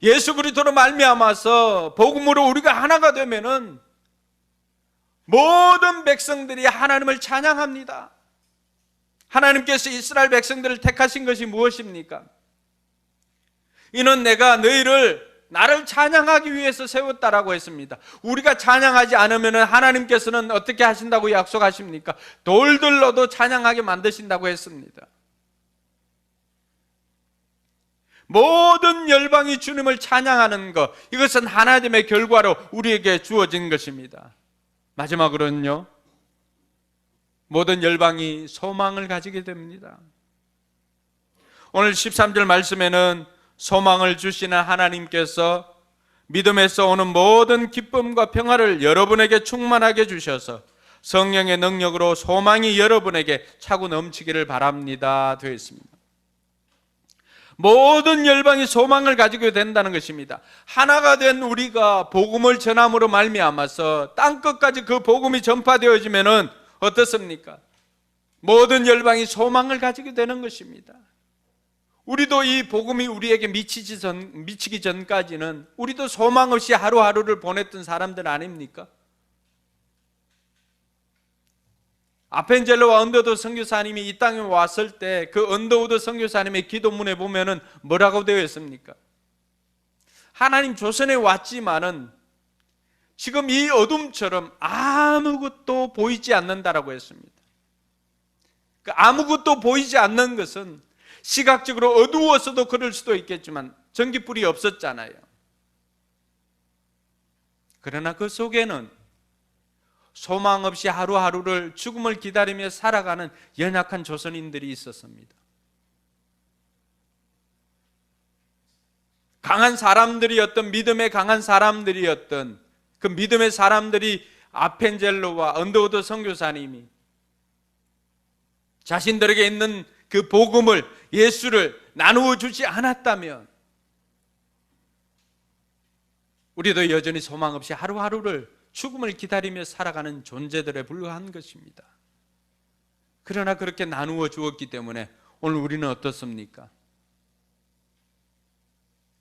예수 그리스도로 말미암아서 복음으로 우리가 하나가 되면은 모든 백성들이 하나님을 찬양합니다. 하나님께서 이스라엘 백성들을 택하신 것이 무엇입니까? 이는 내가 나를 찬양하기 위해서 세웠다라고 했습니다. 우리가 찬양하지 않으면 하나님께서는 어떻게 하신다고 약속하십니까? 돌들로도 찬양하게 만드신다고 했습니다. 모든 열방이 주님을 찬양하는 것, 이것은 하나님의 결과로 우리에게 주어진 것입니다. 마지막으로는요, 모든 열방이 소망을 가지게 됩니다. 오늘 13절 말씀에는 소망을 주시는 하나님께서 믿음에서 오는 모든 기쁨과 평화를 여러분에게 충만하게 주셔서 성령의 능력으로 소망이 여러분에게 차고 넘치기를 바랍니다 되어 있습니다. 모든 열방이 소망을 가지게 된다는 것입니다. 하나가 된 우리가 복음을 전함으로 말미암아서 땅끝까지 그 복음이 전파되어지면은 어떻습니까? 모든 열방이 소망을 가지게 되는 것입니다. 우리도 이 복음이 우리에게 미치기 전까지는 우리도 소망 없이 하루하루를 보냈던 사람들 아닙니까? 아펜젤로와 언더우드 선교사님이 이 땅에 왔을 때 그 언더우드 선교사님의 기도문에 보면은 뭐라고 되어 있습니까? 하나님 조선에 왔지만은 지금 이 어둠처럼 아무것도 보이지 않는다라고 했습니다. 그 아무것도 보이지 않는 것은 시각적으로 어두워서도 그럴 수도 있겠지만 전기불이 없었잖아요. 그러나 그 속에는 소망 없이 하루하루를 죽음을 기다리며 살아가는 연약한 조선인들이 있었습니다. 강한 사람들이었던, 믿음의 강한 사람들이었던 그 믿음의 사람들이 아펜젤로와 언더우드 선교사님이 자신들에게 있는 그 복음을, 예수를 나누어 주지 않았다면 우리도 여전히 소망 없이 하루하루를 죽음을 기다리며 살아가는 존재들에 불과한 것입니다. 그러나 그렇게 나누어 주었기 때문에 오늘 우리는 어떻습니까?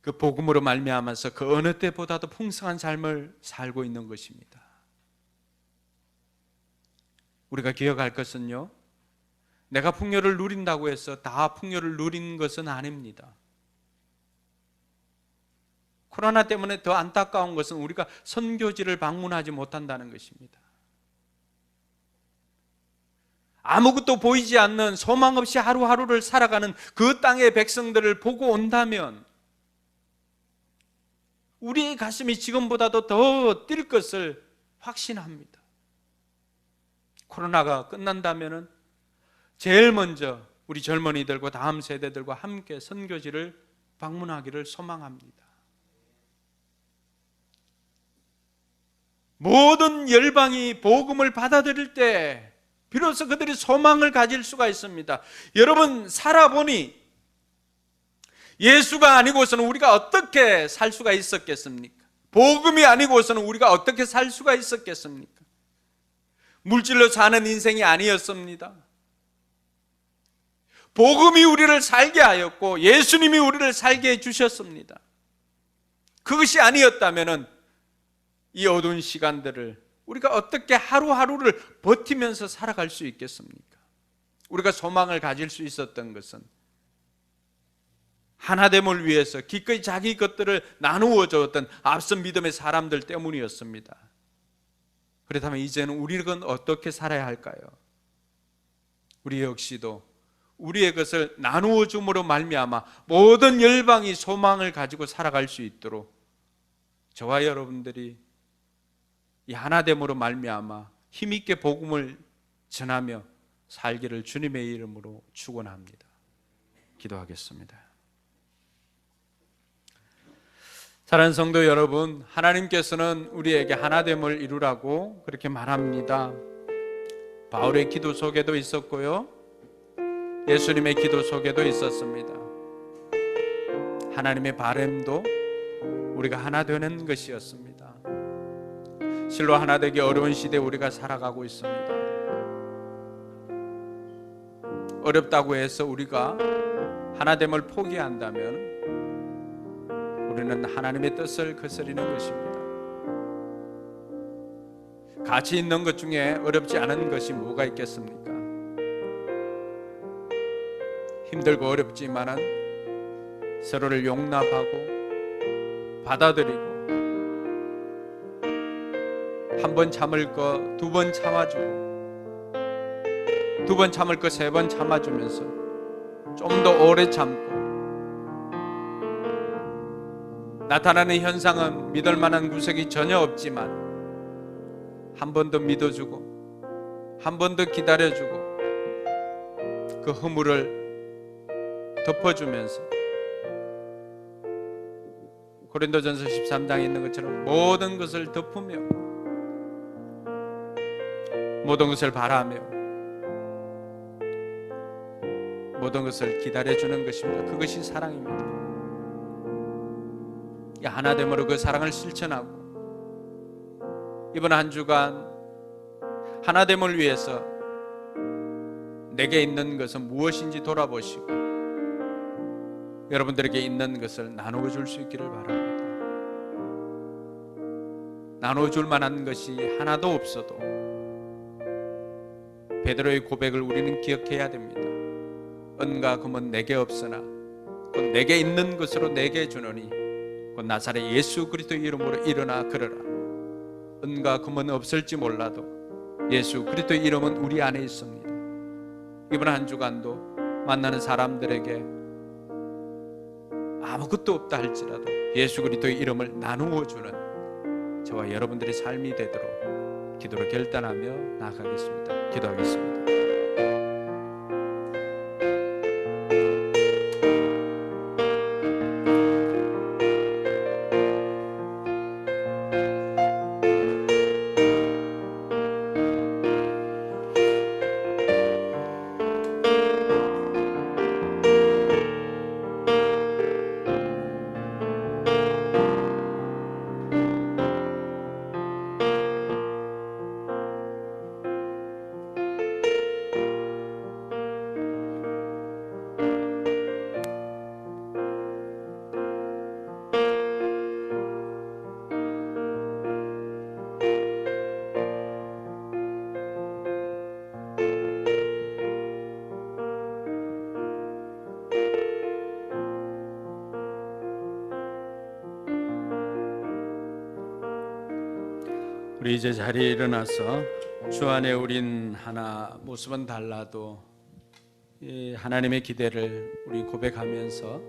그 복음으로 말미암아서 그 어느 때보다도 풍성한 삶을 살고 있는 것입니다. 우리가 기억할 것은요, 내가 풍요를 누린다고 해서 다 풍요를 누린 것은 아닙니다. 코로나 때문에 더 안타까운 것은 우리가 선교지를 방문하지 못한다는 것입니다. 아무것도 보이지 않는 소망 없이 하루하루를 살아가는 그 땅의 백성들을 보고 온다면 우리의 가슴이 지금보다도 더 뛸 것을 확신합니다. 코로나가 끝난다면 제일 먼저 우리 젊은이들과 다음 세대들과 함께 선교지를 방문하기를 소망합니다. 모든 열방이 복음을 받아들일 때 비로소 그들이 소망을 가질 수가 있습니다. 여러분, 살아보니 예수가 아니고서는 우리가 어떻게 살 수가 있었겠습니까? 복음이 아니고서는 우리가 어떻게 살 수가 있었겠습니까? 물질로 사는 인생이 아니었습니다. 복음이 우리를 살게 하였고 예수님이 우리를 살게 해주셨습니다. 그것이 아니었다면 이 어두운 시간들을 우리가 어떻게 하루하루를 버티면서 살아갈 수 있겠습니까? 우리가 소망을 가질 수 있었던 것은 하나됨을 위해서 기꺼이 자기 것들을 나누어 줬던 앞선 믿음의 사람들 때문이었습니다. 그렇다면 이제는 우리는 어떻게 살아야 할까요? 우리 역시도 우리의 것을 나누어 줌으로 말미암아 모든 열방이 소망을 가지고 살아갈 수 있도록 저와 여러분들이 이 하나됨으로 말미암아 힘있게 복음을 전하며 살기를 주님의 이름으로 축원합니다. 기도하겠습니다. 사랑하는 성도 여러분, 하나님께서는 우리에게 하나됨을 이루라고 그렇게 말합니다. 바울의 기도 속에도 있었고요, 예수님의 기도 속에도 있었습니다. 하나님의 바람도 우리가 하나 되는 것이었습니다. 실로 하나 되기 어려운 시대에 우리가 살아가고 있습니다. 어렵다고 해서 우리가 하나됨을 포기한다면 우리는 하나님의 뜻을 거스르는 것입니다. 가치 있는 것 중에 어렵지 않은 것이 뭐가 있겠습니까? 힘들고 어렵지만은 서로를 용납하고 받아들이고 한 번 참을 거 두 번 참아주고 두 번 참을 거 세 번 참아주면서 좀 더 오래 참고 나타나는 현상은 믿을 만한 구석이 전혀 없지만 한 번 더 믿어주고 한 번 더 기다려주고 그 허물을 덮어주면서 고린도전서 13장에 있는 것처럼 모든 것을 덮으며 모든 것을 바라며 모든 것을 기다려주는 것입니다. 그것이 사랑입니다. 이 하나됨으로 그 사랑을 실천하고 이번 한 주간 하나됨을 위해서 내게 있는 것은 무엇인지 돌아보시고 여러분들에게 있는 것을 나누어 줄 수 있기를 바랍니다. 나누어 줄 만한 것이 하나도 없어도 베드로의 고백을 우리는 기억해야 됩니다. 은과 금은 내게 없으나 곧 내게 있는 것으로 내게 주노니 곧 나사렛 예수 그리스도의 이름으로 일어나 걸어라. 은과 금은 없을지 몰라도 예수 그리스도의 이름은 우리 안에 있습니다. 이번 한 주간도 만나는 사람들에게 아무것도 없다 할지라도 예수 그리스도의 이름을 나누어 주는 저와 여러분들의 삶이 되도록 기도로 결단하며 나아가겠습니다. 기도하겠습니다. 우리 이제 자리에 일어나서 주 안에 우린 하나, 모습은 달라도 이 하나님의 기대를 우리 고백하면서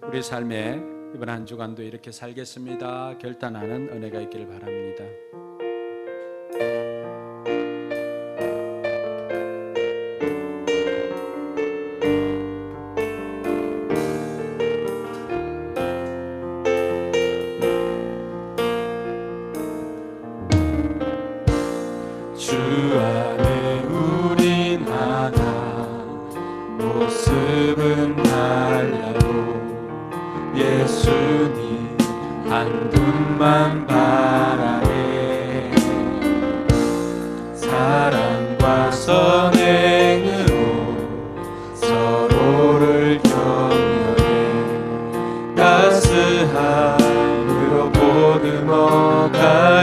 우리 삶에 이번 한 주간도 이렇게 살겠습니다 결단하는 은혜가 있기를 바랍니다. 주 안에 우린 하나, 모습은 달라도 예수님 한 분만 바라네. 사랑과 선행으로 서로를 격려해 따스함으로 보듬어 가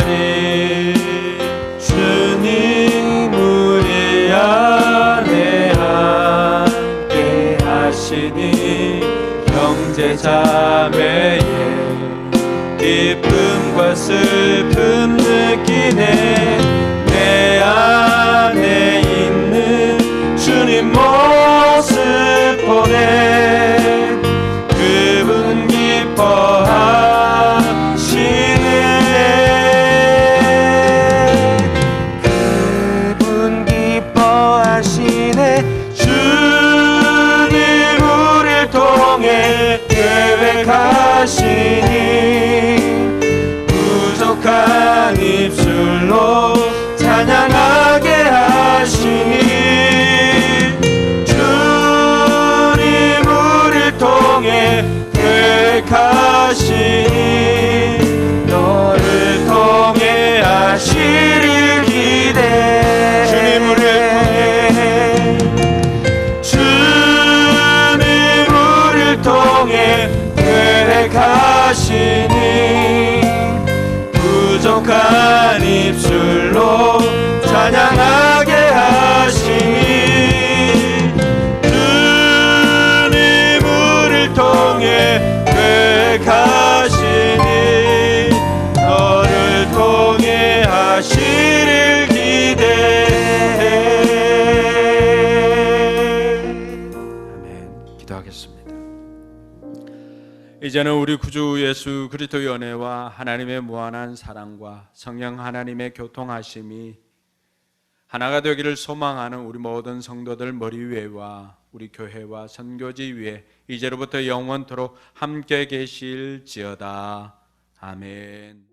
자매의 기쁨과 슬픔 느끼네. 내 안에 있는 주님 모습 보네. 그분 기뻐하시네. 그분 기뻐하시네. 주님 우리를 통해 계획하시니 부족한 입술로 찬양하게 하시니. 주님 우리를 통해 계획하시니 너를 통해 하시리를 기대해. 주님 우리를 통해 계획하시니 부족한 입술로 찬양하게 하시니. 주님 우리를 통해 계획하시니 너를 통해 하시리를 기대해. 아멘. 기도하겠습니다. 이제는 우리 구주 예수 그리스도의 은혜와 하나님의 무한한 사랑과 성령 하나님의 교통하심이 하나가 되기를 소망하는 우리 모든 성도들 머리 위에와 우리 교회와 선교지 위에 이제로부터 영원토록 함께 계실지어다. 아멘.